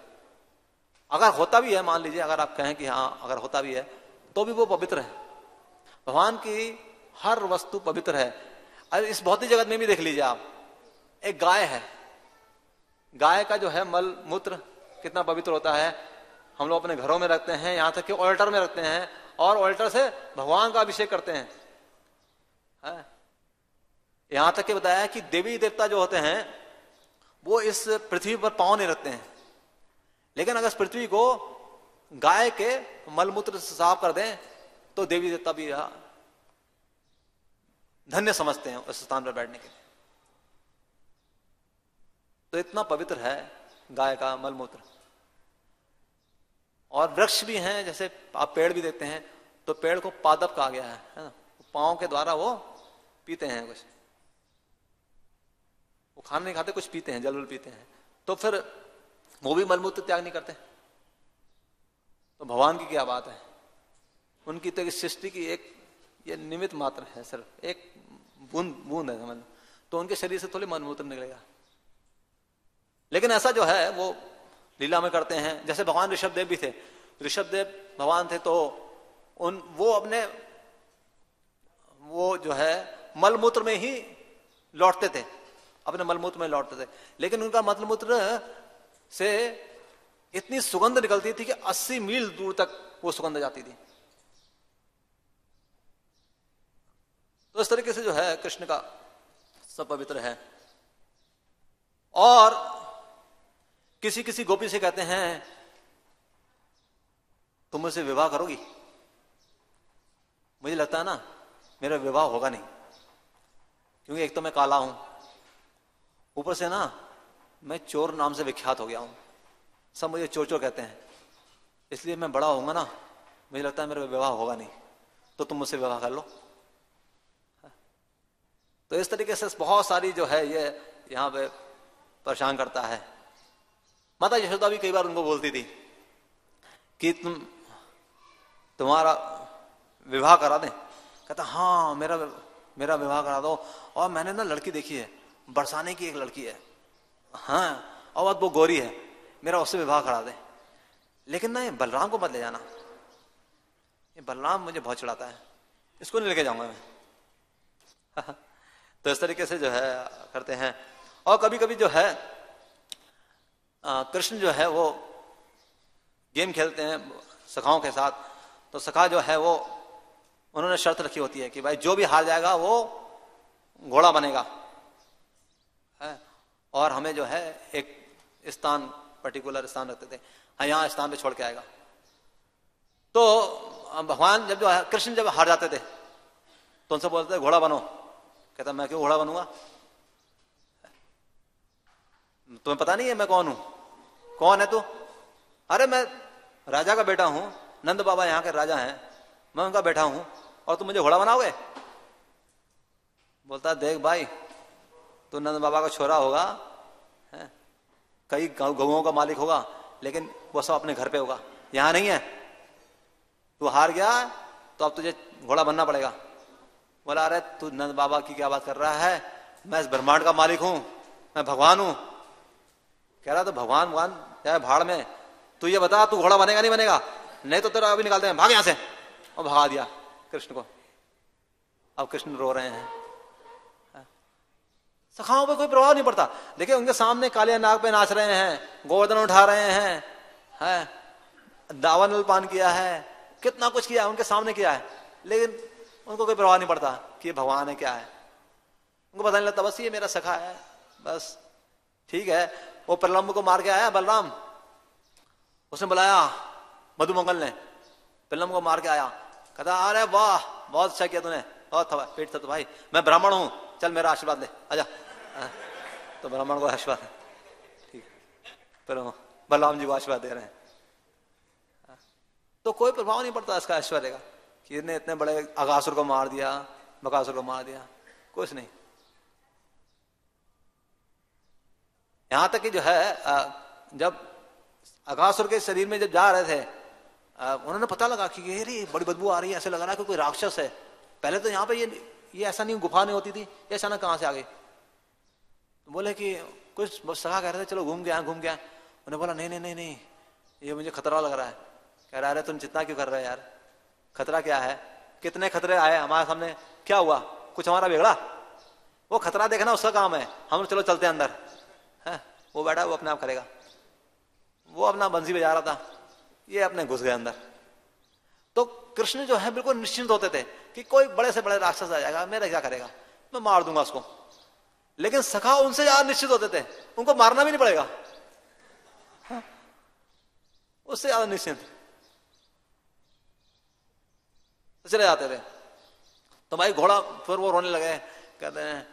अगर होता भी है, मान लीजिए अगर आप कहें कि हाँ अगर होता भी है तो भी वो पवित्र है। भगवान की हर वस्तु पवित्र है। अरे इस भौतिक जगत में भी देख लीजिए आप, एक गाय है, गाय का जो है मल मूत्र कितना पवित्र होता है। हम लोग अपने घरों में रखते हैं, यहां तक कि ऑल्टर में रखते हैं, और ऑल्टर से भगवान का अभिषेक करते हैं। यहां तक कि बताया कि देवी देवता जो होते हैं वो इस पृथ्वी पर पांव नहीं रखते हैं, लेकिन अगर इस पृथ्वी को गाय के मलमूत्र से साफ कर दें तो देवी देवता भी धन्य समझते हैं उस स्थान पर बैठने के लिए। तो इतना पवित्र है गाय का मलमूत्र। और वृक्ष भी हैं, जैसे आप पेड़ भी देखते हैं तो पेड़ को पादप कहा गया है ना, पांव के द्वारा वो पीते हैं कुछ, वो खाना नहीं खाते, कुछ पीते हैं, जल पीते हैं, तो फिर वो भी मलमूत्र त्याग नहीं करते। तो भगवान की क्या बात है, उनकी तो सृष्टि की एक ये निमित्त मात्र है, सिर्फ एक बूंद है समझ, तो उनके शरीर से थोड़ी मलमूत्र निकलेगा। लेकिन ऐसा जो है वो लीला में करते हैं। जैसे भगवान ऋषभ देव भी थे, ऋषभ देव भगवान थे, तो वो अपने वो जो है मलमूत्र में ही लौटते थे, अपने मलमूत्र में लौटते थे, लेकिन उनका मलमूत्र से इतनी सुगंध निकलती थी कि 80 मील दूर तक वो सुगंध जाती थी। तो इस तरीके से जो है कृष्ण का सब पवित्र है। और किसी किसी गोपी से कहते हैं तुम मुझसे विवाह करोगी? मुझे लगता है ना मेरा विवाह होगा नहीं, क्योंकि एक तो मैं काला हूं, ऊपर से ना मैं चोर नाम से विख्यात हो गया हूं, सब मुझे चोर चोर कहते हैं, इसलिए मैं बड़ा होऊंगा ना, मुझे लगता है मेरा विवाह होगा नहीं, तो तुम मुझसे विवाह कर लो। तो इस तरीके से बहुत सारी जो है ये यहाँ पे परेशान करता है। माता यशोदा भी कई बार उनको बोलती थी कि तुम्हारा विवाह करा दें। कहता हाँ मेरा विवाह करा दो, और मैंने ना लड़की देखी है, बरसाने की एक लड़की है, हाँ और वो गोरी है, मेरा उससे विवाह करा दे, लेकिन ना ये बलराम को मत ले जाना, ये बलराम मुझे बहुत चिढ़ाता है, इसको नहीं लेके जाऊंगा मैं। तो इस तरीके से जो है करते हैं। और कभी कभी जो है कृष्ण जो है वो गेम खेलते हैं सखाओं के साथ, तो सखा जो है वो उन्होंने शर्त रखी होती है कि भाई जो भी हार जाएगा वो घोड़ा बनेगा है, और हमें जो है एक स्थान पर्टिकुलर स्थान रखते थे, हाँ यहाँ स्थान पे छोड़ के आएगा। तो भगवान जब जो है कृष्ण जब हार जाते थे तो उनसे बोलते थे घोड़ा बनो। कहता मैं क्यों घोड़ा बनूंगा, तुम्हें पता नहीं है मैं कौन हूं? कौन है तू? अरे मैं राजा का बेटा हूं, नंद बाबा यहाँ के राजा हैं, मैं उनका बेटा हूं, और तुम मुझे घोड़ा बनाओगे? बोलता देख भाई तू नंद बाबा का छोरा होगा, है? कई गौओं का मालिक होगा, लेकिन वो सब अपने घर पे होगा, यहां नहीं है। तू हार गया तो अब तुझे घोड़ा बनना पड़ेगा। बोला अरे तू नंद बाबा की क्या बात कर रहा है, मैं इस ब्रह्मांड का मालिक हूं, मैं भगवान हूं। कह रहा तो भगवान चाहे भाड़ में, तू ये बता तू घोड़ा बनेगा नहीं बनेगा, नहीं तो तेरा अभी निकालते हैं, भाग यहां से। और भगा दिया कृष्ण को। अब कृष्ण रो रहे हैं, सखाओं पे कोई प्रभाव नहीं पड़ता। देखिए उनके सामने काले नाग पे नाच रहे हैं, गोवर्धन उठा रहे हैं, दावन पान किया है, कितना कुछ किया उनके सामने किया है, लेकिन उनको कोई प्रभाव नहीं पड़ता कि ये भगवान है क्या है। उनको पता नहीं लगता बस ये मेरा सखा है बस। ठीक है, वो प्रलंब को मार के आया बलराम, उसने बुलाया मधुमंगल ने, प्रलंब को मार के आया। कहता अरे वाह बहुत अच्छा किया तूने, बहुत पेट था तो भाई, मैं ब्राह्मण हूं, चल मेरा आशीर्वाद ले आजा। तो ब्राह्मण को आशीर्वाद, ठीक है, फिर बलराम जी को आशीर्वाद दे रहे हैं। तो कोई प्रभाव नहीं पड़ता इसका ऐश्वर्य का कि इसने इतने बड़े अगासुर को मार दिया, बकासुर को मार दिया, कुछ नहीं। यहां तक कि जो है जब अगासुर के शरीर में जब जा रहे थे, उन्होंने पता लगा कि ये बड़ी बदबू आ रही है, ऐसे लग रहा है कि कोई राक्षस है। पहले तो यहाँ पे ये ऐसा नहीं, गुफा नहीं होती थी, ये अचानक कहां से आ गई। तो बोले कि कुछ सखा कह रहे थे चलो घूम गया। उन्हें बोला नहीं ये मुझे खतरा लग रहा है। कह रहा है तुम चिंता क्यों कर रहे हो यार, खतरा क्या है, कितने खतरे आए हमारे सामने, क्या हुआ, कुछ हमारा बिगड़ा? वो खतरा देखना उसका काम है, हम चलो चलते हैं अंदर है। वो बैठा वो अपने आप करेगा, वो अपना बंसी बजा रहा था, ये अपने घुस गए अंदर। तो कृष्ण जो है बिल्कुल निश्चिंत होते थे कि कोई बड़े से बड़े राक्षस आ जाएगा, मेरा क्या करेगा, मैं मार दूंगा उसको। लेकिन सखा उनसे ज्यादा निश्चित होते थे, उनको मारना भी नहीं पड़ेगा, उससे ज्यादा निश्चिंत चले जाते थे। तो भाई घोड़ा, फिर वो रोने लगे, कहते हैं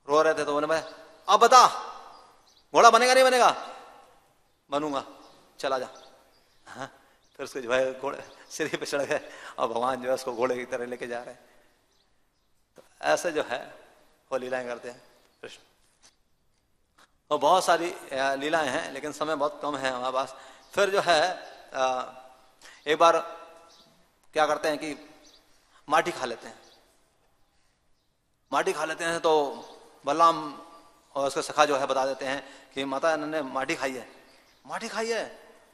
रो रहे थे तो बोले मैं अब बता घोड़ा बनेगा नहीं बनेगा? बनूंगा, चला जा। हाँ, फिर उसको जो है घोड़े सिर पे चढ़ गए और भगवान जो है उसको घोड़े की तरह लेके जा रहे हैं। तो ऐसे जो है वो लीलाएं करते हैं कृष्ण। और बहुत सारी लीलाएं हैं, लेकिन समय बहुत कम है हमारे पास। फिर जो है एक बार क्या करते हैं कि माटी खा लेते हैं। माटी खा लेते हैं तो बलराम और उसका सखा जो है बता देते हैं कि माता ने माटी खाई है, माटी खाई है।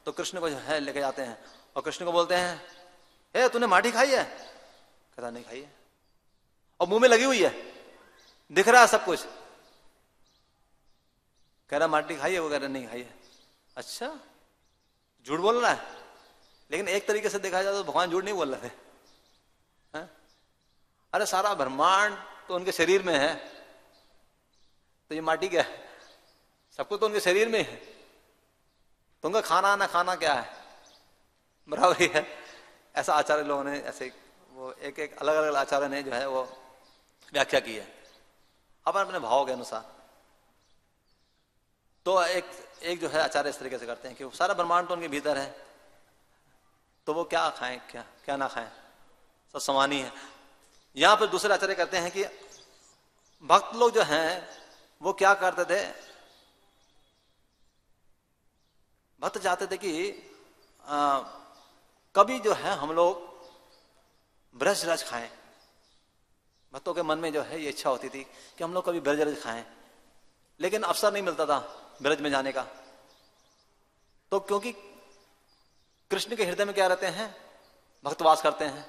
तो कृष्ण को जो है लेके जाते हैं और कृष्ण को बोलते हैं ए तूने माटी खाई है? कहता नहीं खाई है, और मुंह में लगी हुई है, दिख रहा है सब कुछ। कह रहा माटी खाई है? वो कह रहा नहीं खाई है। अच्छा, झूठ बोल रहा है। लेकिन एक तरीके से देखा जाए तो भगवान झूठ नहीं बोल रहे थे। अरे सारा ब्रह्मांड तो उनके शरीर में है, तो ये माटी क्या है? सब कुछ तो उनके शरीर में है। तो उनका खाना ना खाना क्या है? बराबर ही है। ऐसा आचार्य लोगों ने ऐसे वो एक एक अलग अलग आचार्य ने जो है वो व्याख्या की है अपन अपने भाव के अनुसार। तो एक जो है आचार्य इस तरीके से करते हैं कि सारा ब्रह्मांड तो उनके भीतर है, तो वो क्या खाएं क्या क्या ना खाएं, सब समान ही है। यहां पर दूसरे आचार्य कहते हैं कि भक्त लोग जो हैं वो क्या करते थे, भक्त चाहते थे कि कभी जो है हम लोग ब्रज रज खाएं। भक्तों के मन में जो है ये इच्छा होती थी कि हम लोग कभी ब्रज रज खाएं, लेकिन अवसर नहीं मिलता था ब्रज में जाने का। तो क्योंकि कृष्ण के हृदय में क्या रहते हैं, भक्तवास करते हैं,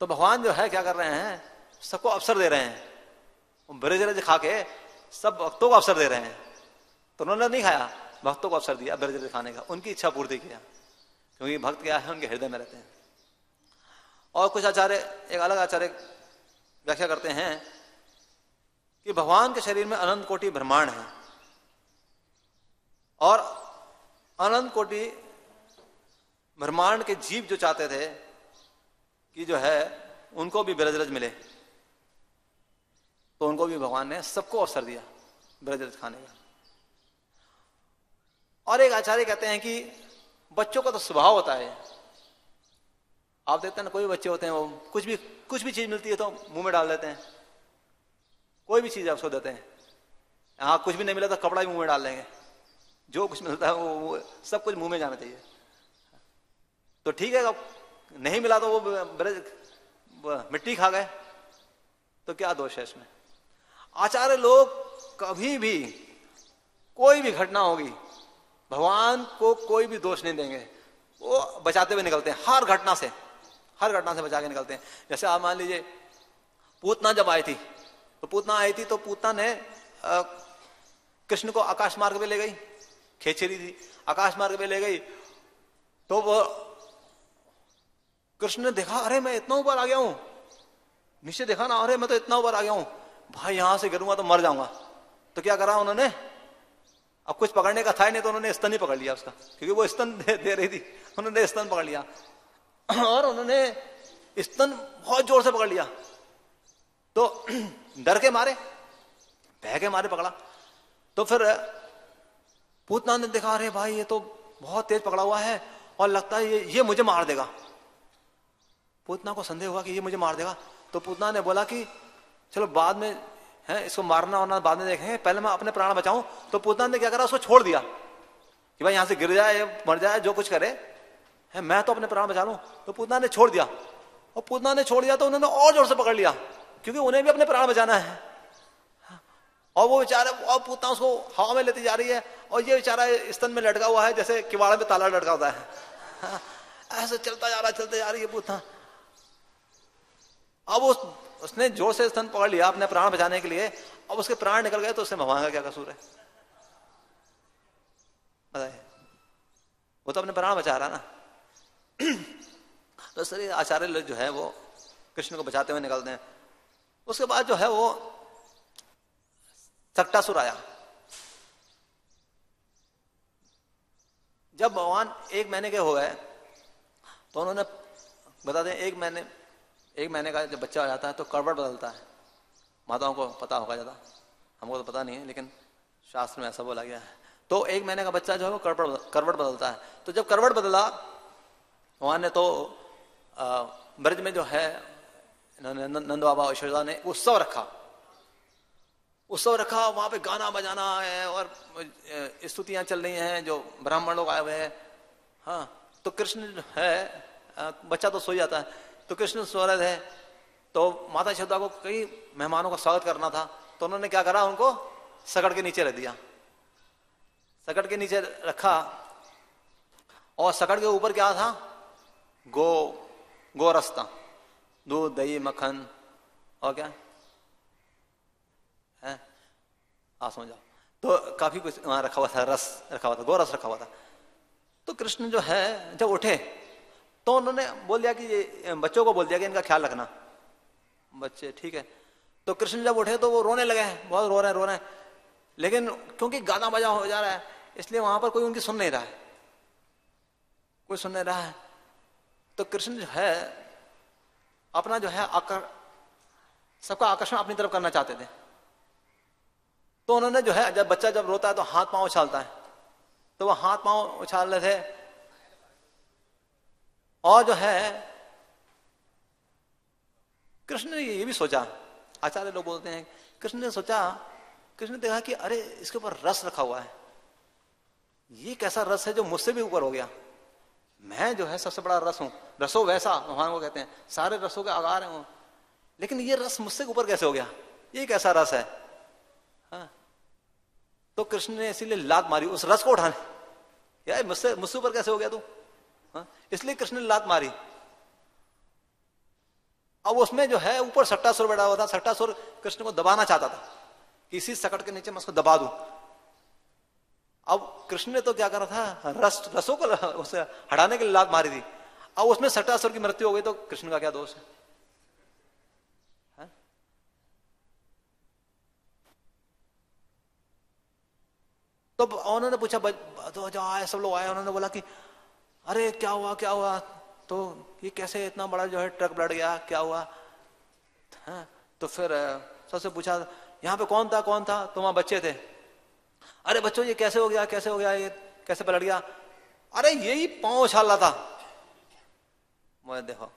तो भगवान जो है क्या कर रहे हैं, सबको अवसर दे रहे हैं। ब्रज रज खा के सब भक्तों को अवसर दे रहे हैं। तो उन्होंने नहीं खाया, भक्तों को अवसर दिया ब्रज रज खाने का, उनकी इच्छा पूर्ति किया, क्योंकि भक्त क्या है उनके हृदय में रहते हैं। और कुछ आचार्य, एक अलग आचार्य व्याख्या करते हैं कि भगवान के शरीर में अनंत कोटि ब्रह्मांड है और अनंत कोटि ब्रह्मांड के जीव जो चाहते थे कि जो है उनको भी ब्रज रज मिले, तो उनको भी भगवान ने सबको अवसर दिया ब्रज रज खाने का। और एक आचार्य कहते हैं कि बच्चों का तो स्वभाव होता है, आप देखते हैं ना कोई बच्चे होते हैं वो कुछ भी चीज मिलती है तो मुंह में डाल देते हैं, कोई भी चीज आपको देते हैं, हाँ कुछ भी नहीं मिला तो कपड़ा भी मुंह में डाल देंगे, जो कुछ मिलता है वो सब कुछ मुंह में जाना चाहिए। तो ठीक है, नहीं मिला तो वो मिट्टी खा गए, तो क्या दोष है इसमें। आचार्य लोग कभी भी कोई भी घटना होगी भगवान को कोई भी दोष नहीं देंगे, वो बचाते हुए निकलते हैं हर घटना से बचा के निकलते हैं। जैसे आप मान लीजिए पूतना जब आई थी, तो पूतना ने कृष्ण को आकाश मार्ग पे ले गई, खेचरी थी, आकाश मार्ग पे ले गई, तो वो कृष्ण ने देखा अरे मैं इतना ऊपर आ गया हूं, नीचे देखा ना अरे मैं तो इतना ऊपर आ गया हूं, भाई यहां से गिरूंगा तो मर जाऊंगा। तो क्या करा उन्होंने, अब कुछ पकड़ने का था नहीं तो उन्होंने स्तन ही पकड़ लिया उसका, क्योंकि वो स्तन दे रही थी, उन्होंने स्तन पकड़ लिया और उन्होंने स्तन बहुत जोर से पकड़ लिया। तो डर के मारे, भय के मारे पकड़ा। तो फिर पूतना ने देखा अरे भाई ये तो बहुत तेज पकड़ा हुआ है और लगता है ये मुझे मार देगा। पूतना को संदेह हुआ कि ये मुझे मार देगा, तो पूतना ने बोला कि चलो बाद में है इसको मारना वरना बाद में देखेंगे, पहले मैं अपने प्राण बचाऊं। तो पूतना ने क्या करा, उसको छोड़ दिया कि भाई यहां से गिर जाए मर जाए जो कुछ करे है, मैं तो अपने प्राण बचा लूं। तो पूतना ने छोड़ दिया, और पूतना ने छोड़ दिया तो उन्होंने और जोर से पकड़ लिया, क्योंकि उन्हें भी अपने प्राण बचाना है। और वो बेचारा, और पूतना उसको हवा में लेती जा रही है और ये बेचारा स्तन में लटका हुआ है जैसे किवाड़ा में ताला लटका होता है, ऐसे चलता जा रही है पूतना। अब उसने जोर से स्तन पकड़ लिया अपने प्राण बचाने के लिए, अब उसके प्राण निकल गए, तो उससे भगवान का क्या कसूर है बताइए, वो तो अपने प्राण बचा रहा ना। तो सर आचार्य लोग जो है वो कृष्ण को बचाते हुए निकलते हैं। उसके बाद जो है वो सक्टासुर आया। जब भगवान 1 महीने के हो गए तो उन्होंने बता दें 1 महीने का जब बच्चा हो जाता है तो करवट बदलता है, माताओं को पता होगा ज्यादा, हमको तो पता नहीं है लेकिन शास्त्र में ऐसा बोला गया है। तो 1 महीने का बच्चा जो है वो करवट बदलता है। तो जब करवट बदला भगवान ने तो ब्रज में जो है नंद बाबा यशोदा ने उत्सव रखा, वहां पे गाना बजाना है और स्तुतियां चल रही हैं, जो ब्राह्मण लोग आए हुए हैं। हाँ, तो कृष्ण है, बच्चा तो सो जाता है, तो कृष्ण सो रहे थे, तो माता यशोदा को कई मेहमानों का स्वागत करना था, तो उन्होंने क्या करा, उनको सकड़ के नीचे रख दिया, सकड़ के नीचे रखा, और सकड़ के ऊपर क्या था, गोरस्ता, दूध दही मक्खन और क्या है, समझ जाओ। तो काफी कुछ वहां रखा हुआ था, रस रखा हुआ था, गोरस रखा हुआ था। तो कृष्ण जो है जब उठे तो उन्होंने बोल दिया कि ये बच्चों को बोल दिया कि इनका ख्याल रखना। बच्चे ठीक है। तो कृष्ण जब उठे तो वो रोने लगे, बहुत रो रहे हैं, लेकिन क्योंकि गाना बजा हो जा रहा है इसलिए वहां पर कोई उनकी सुन नहीं रहा है। कोई सुन नहीं रहा है। तो कृष्ण जो है अपना जो है सबका आकर्षण अपनी तरफ करना चाहते थे। तो उन्होंने जो है जब बच्चा जब रोता है तो हाथ पांव उछालता है, तो वो हाथ पांव उछाल रहे थे। और जो है कृष्ण ने ये भी सोचा, आचार्य लोग बोलते हैं कृष्ण ने सोचा, कृष्ण ने देखा कि अरे इसके ऊपर रस रखा हुआ है, ये कैसा रस है जो मुझसे भी ऊपर हो गया। मैं जो है सबसे बड़ा रस हूं, रसो वैसा भगवान को कहते हैं, सारे रसों के आगार हूं, लेकिन ये रस मुझसे ऊपर कैसे हो गया, ये कैसा रस है। हाँ। तो कृष्ण ने इसीलिए लात मारी उस रस को उठाने, यार मुझसे ऊपर कैसे हो गया तू। हाँ। इसलिए कृष्ण ने लात मारी। अब उसमें जो है ऊपर सट्टासुर बैठा हुआ था, सट्टासुर कृष्ण को दबाना चाहता था कि इसी सकट के नीचे मैं उसको दबा दूं। अब कृष्ण ने तो क्या करा था, रसों को उसे हटाने के लिए लात मारी थी। अब उसमें सट्टासुर की मृत्यु हो गई तो कृष्ण का क्या दोष है। तो उन्होंने पूछा, तो जो आए सब लोग आए, उन्होंने बोला कि अरे क्या हुआ क्या हुआ, तो ये कैसे इतना बड़ा जो है ट्रक पलट गया, क्या हुआ। हाँ। तो फिर सबसे पूछा यहाँ पे कौन था, तो वहां बच्चे थे। अरे बच्चों ये कैसे हो गया, ये कैसे पलट गया। अरे यही पांव उछाला था। मैं देखो,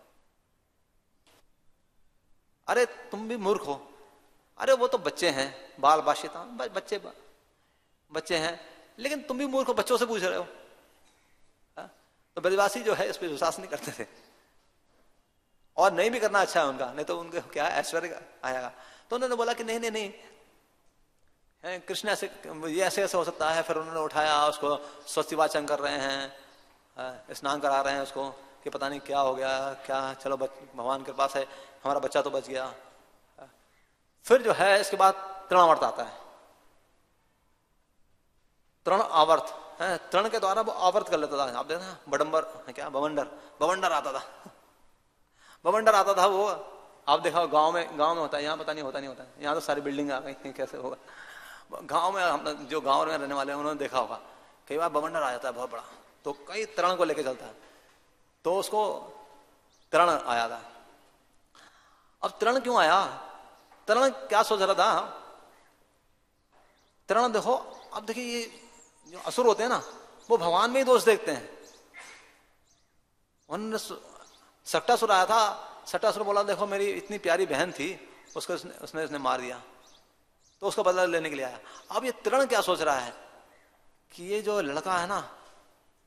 अरे तुम भी मूर्ख हो, अरे वो तो बच्चे हैं, बाल बाशिता बच्चे हैं, लेकिन तुम भी मूर्ख हो, बच्चों से पूछ रहे हो। तो ब्रजवासी जो है इस पर विश्वास नहीं करते थे, और नहीं भी करना अच्छा है उनका, नहीं तो उनके क्या ऐश्वर्य आएगा। तो उन्होंने बोला कि नहीं कृष्ण ऐसे ये ऐसे हो सकता है। फिर उन्होंने उठाया उसको, स्वस्ति वाचन कर रहे हैं, स्नान करा रहे हैं उसको कि पता नहीं क्या हो गया, क्या, चलो भगवान के पास है, हमारा बच्चा तो बच गया। फिर जो है इसके बाद तृणावर्त आता है, तृण आवर्त है, तृण के द्वारा वो आवर्त कर लेता था। आप देखना बवंडर आता था, बवंडर आता था वो। आप देखा गांव में होता है, यहाँ पता नहीं होता यहाँ तो सारी बिल्डिंग आ गई, कैसे होगा। गांव में हम जो गांव में रहने वाले हैं उन्होंने देखा होगा, कई बार बवंडर आ जाता है बहुत बड़ा, तो कई तृण को लेके चलता है। तो उसको तृण आया था। अब तृण क्यों आया, तृण क्या सोच रहा था। तृण देखो, अब देखिए ये जो असुर होते हैं ना, वो भगवान में ही दोष देखते हैं। उन्होंने सट्टासुर आया था, सट्टासुर बोला देखो मेरी इतनी प्यारी बहन थी, उसको उसने मार दिया, तो उसका बदला लेने के लिए आया। अब ये तृण क्या सोच रहा है कि ये जो लड़का है ना,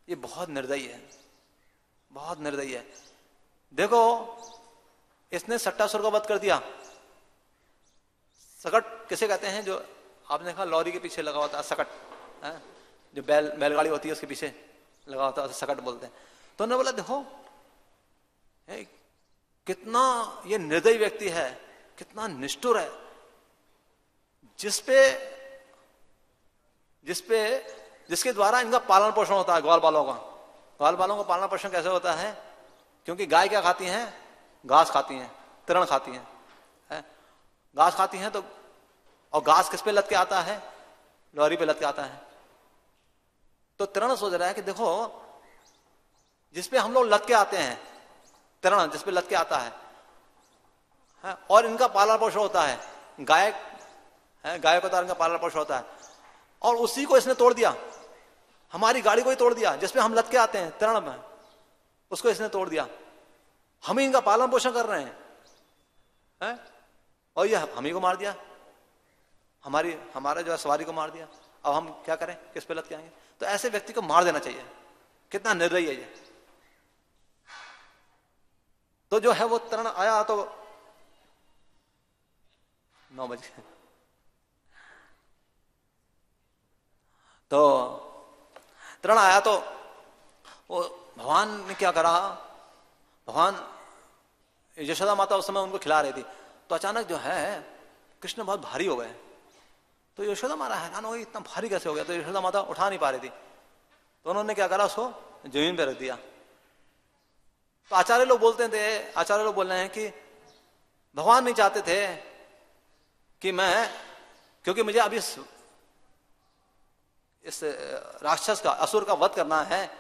ये बहुत निर्दयी है। देखो इसने सट्टासुर का वध कर दिया। सकट किसे कहते हैं, जो आपने देखा लॉरी के पीछे लगा होता है सकट, जो बैलगाड़ी होती है उसके पीछे लगा होता है, सकट बोलते हैं। तो उन्होंने बोला देखो कितना ये निर्दयी व्यक्ति है, कितना निष्ठुर है, जिसके द्वारा इनका पालन पोषण होता है। ग्वाल बालों का पालन पोषण कैसे होता है, क्योंकि गाय क्या खाती हैं, घास खाती हैं, तृण खाती हैं, घास खाती हैं। तो और घास किस पे लद के आता है, लॉरी पे लद के आता है। तो तृण सोच रहा है कि देखो जिसपे हम लोग लद के आते हैं, तृण जिसपे लद के आता है, और इनका पालन पोषण होता है, गाय को इनका पालन पोषण होता है, और उसी को इसने तोड़ दिया, हमारी गाड़ी को ही तोड़ दिया, जिसपे हम लद के आते हैं तृण में, उसको इसने तोड़ दिया। हम ही इनका पालन पोषण कर रहे हैं, और ये हम ही को मार दिया, हमारे जो है सवारी को मार दिया। अब हम क्या करें, किस पे लद के आएंगे। तो ऐसे व्यक्ति को मार देना चाहिए, कितना निर्दयी है ये। तो जो है वो तृण आया, तो 9 बजे तो तृण आया, तो वो भगवान ने क्या करा, भगवान यशोदा माता उस समय उनको खिला रही थी। तो अचानक जो है कृष्ण बहुत भारी हो गए। तो यशोदा माता हैरान हो गई, इतना भारी कैसे हो गया। तो यशोदा माता उठा नहीं पा रही थी, तो उन्होंने क्या करा, उसको जमीन पे रख दिया। तो आचार्य लोग बोल रहे हैं कि भगवान नहीं चाहते थे कि क्योंकि मुझे अभी इस राक्षस का, असुर का वध करना है,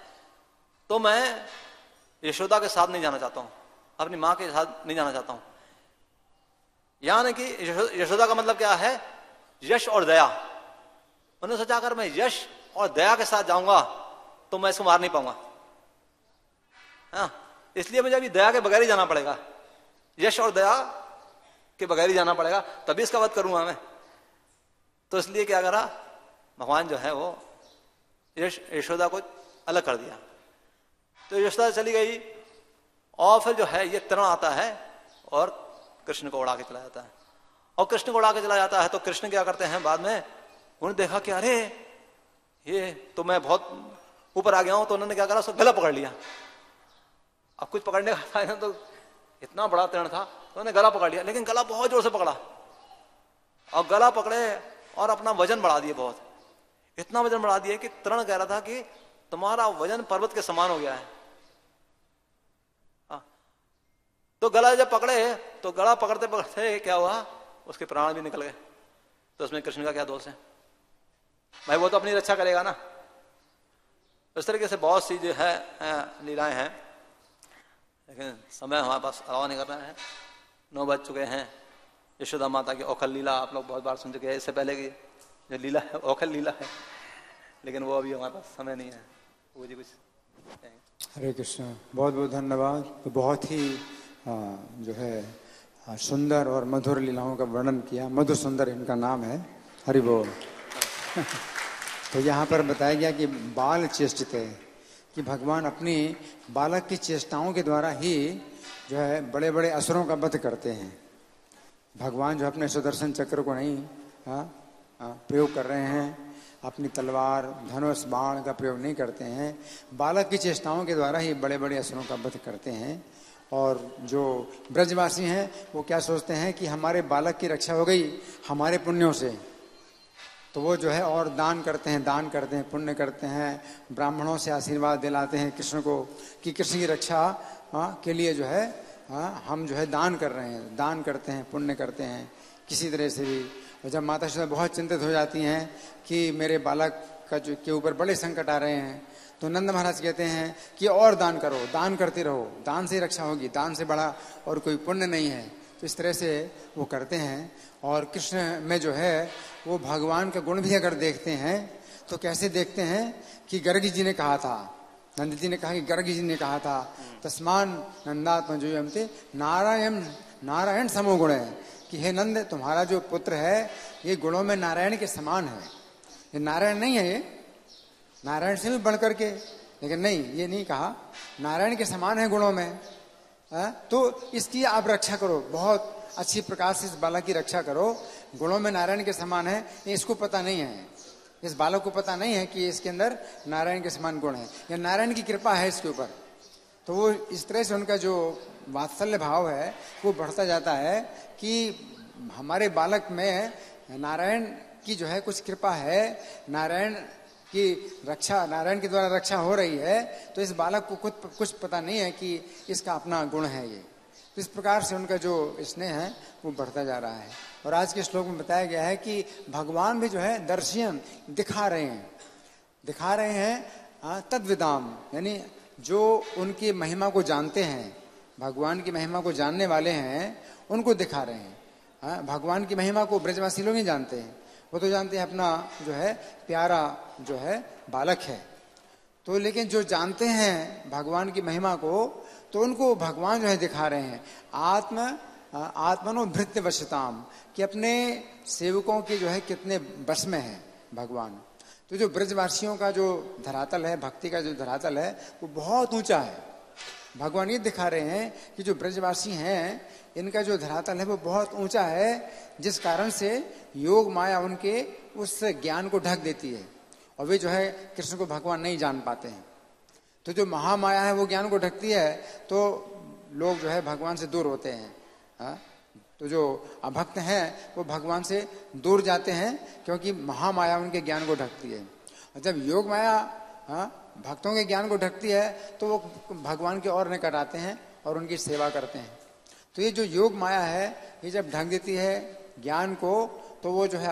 तो मैं यशोदा के साथ नहीं जाना चाहता हूं, अपनी मां के साथ नहीं जाना चाहता हूं। यानी कि यशोदा का मतलब क्या है? यश और दया। उन्होंने सोचा अगर मैं यश और दया के साथ जाऊंगा तो मैं इसको मार नहीं पाऊंगा, हाँ, इसलिए मुझे अभी दया के बगैर ही जाना पड़ेगा, यश और दया के बगैर ही जाना पड़ेगा, तभी इसका वध करूंगा मैं। तो इसलिए क्या करा भगवान जो है वो यशोदा को अलग कर दिया। तो यशोदा चली गई और फिर जो है ये तरण आता है और कृष्ण को उड़ा के चला जाता है। और कृष्ण को उड़ा के चला जाता है तो कृष्ण क्या करते हैं बाद में, उन्होंने देखा कि अरे ये तो मैं बहुत ऊपर आ गया हूं, तो उन्होंने क्या करा, उसको गला पकड़ लिया। अब कुछ पकड़ने का था तो इतना बड़ा तरण था तो उन्होंने गला पकड़ लिया, लेकिन गला बहुत जोर से पकड़ा और गला पकड़े और अपना वजन बढ़ा दिए, बहुत इतना वजन बढ़ा दिया कि तरण कह रहा था कि तुम्हारा वजन पर्वत के समान हो गया है। तो गला जब पकड़े तो गला पकड़ते पकड़ते क्या हुआ, उसके प्राण भी निकल गए। तो उसमें कृष्ण का क्या दोष है भाई, वो तो अपनी रक्षा करेगा ना। इस तरीके से बहुत सी जो है लीलाएं हैं, लेकिन समय हमारे पास अलावा नहीं कर रहा है। 9 बज चुके हैं। यशोदा माता की औखल लीला आप लोग बहुत बार सुन चुके हैं, इससे पहले की जो लीला है औखल लीला है, लेकिन वो अभी हमारे पास समय नहीं है। वो जी कुछ हरे कृष्ण, बहुत बहुत धन्यवाद। तो बहुत ही जो है सुंदर और मधुर लीलाओं का वर्णन किया। मधुर सुंदर इनका नाम है। हरि बोल। तो यहाँ पर बताया गया कि बाल चेष्टिते, कि भगवान अपनी बालक की चेष्टाओं के द्वारा ही जो है बड़े बड़े असुरों का वध करते हैं। भगवान जो अपने सुदर्शन चक्र को नहीं प्रयोग कर रहे हैं, अपनी तलवार धनुष बाण का प्रयोग नहीं करते हैं, बालक की चेष्टाओं के द्वारा ही बड़े बड़े असुरों का वध करते हैं। और जो ब्रजवासी हैं वो क्या सोचते हैं कि हमारे बालक की रक्षा हो गई हमारे पुण्यों से, तो वो जो है और दान करते हैं, पुण्य करते हैं, ब्राह्मणों से आशीर्वाद दिलाते हैं कृष्ण को कि कृष्ण की रक्षा के लिए जो है हम जो है दान कर रहे हैं, दान करते हैं, पुण्य करते हैं किसी तरह से भी। और जब माता यशोदा बहुत चिंतित हो जाती हैं कि मेरे बालक का जो के ऊपर बड़े संकट आ रहे हैं, तो नंद महाराज कहते हैं कि और दान करो, दान करते रहो, दान से रक्षा होगी, दान से बड़ा और कोई पुण्य नहीं है। तो इस तरह से वो करते हैं। और कृष्ण में जो है वो भगवान का गुण भी अगर देखते हैं तो कैसे देखते हैं कि गर्गी जी ने कहा था, नंद जी ने कहा कि गर्गी जी ने कहा था तस्मान नंदात्म जो हमते नारायण समो गुण है, कि हे नंद तुम्हारा जो पुत्र है ये गुणों में नारायण के समान है। ये नारायण नहीं है, ये नारायण से भी बढ़ करके, लेकिन नहीं, ये नहीं कहा, नारायण के समान है गुणों में। तो इसकी आप रक्षा करो, बहुत अच्छी प्रकार से इस बालक की रक्षा करो। गुणों में नारायण के समान है, ये इसको पता नहीं है, इस बालक को पता नहीं है कि इसके अंदर नारायण के समान गुण है, या नारायण की कृपा है इसके ऊपर। तो वो इस तरह से उनका जो वात्सल्य भाव है वो बढ़ता जाता है कि हमारे बालक में नारायण की जो है कुछ कृपा है, नारायण की रक्षा, नारायण के द्वारा रक्षा हो रही है। तो इस बालक को कुछ पता नहीं है कि इसका अपना गुण है ये। तो इस प्रकार से उनका जो स्नेह है वो बढ़ता जा रहा है। और आज के श्लोक में बताया गया है कि भगवान भी जो है दर्शन दिखा रहे हैं तद्विदाम, यानी जो उनकी महिमा को जानते हैं, भगवान की महिमा को जानने वाले हैं, उनको दिखा रहे हैं। भगवान की महिमा को ब्रजवासी लोग नहीं जानते हैं, वो तो जानते हैं अपना जो है प्यारा जो है बालक है। तो लेकिन जो जानते हैं भगवान की महिमा को, तो उनको भगवान जो है दिखा रहे हैं आत्मनो भृत्य वशताम, कि अपने सेवकों के जो है कितने बस में है भगवान। तो जो ब्रजवासियों का जो धरातल है, भक्ति का जो धरातल है वो बहुत ऊंचा है। भगवान ये दिखा रहे हैं कि जो ब्रजवासी हैं इनका जो धरातल है वो बहुत ऊंचा है, जिस कारण से योग माया उनके उस ज्ञान को ढक देती है और वे जो है कृष्ण को भगवान नहीं जान पाते हैं। तो जो महामाया है वो ज्ञान को ढकती है तो लोग जो है भगवान से दूर होते हैं। तो जो अभक्त हैं वो भगवान से दूर जाते हैं क्योंकि महामाया उनके ज्ञान को ढकती है। और जब योग माया भक्तों के ज्ञान को ढकती है तो वो भगवान के और निकट आते हैं और उनकी सेवा करते हैं। तो ये जो योग माया है ये जब ढक देती है ज्ञान को, तो वो जो है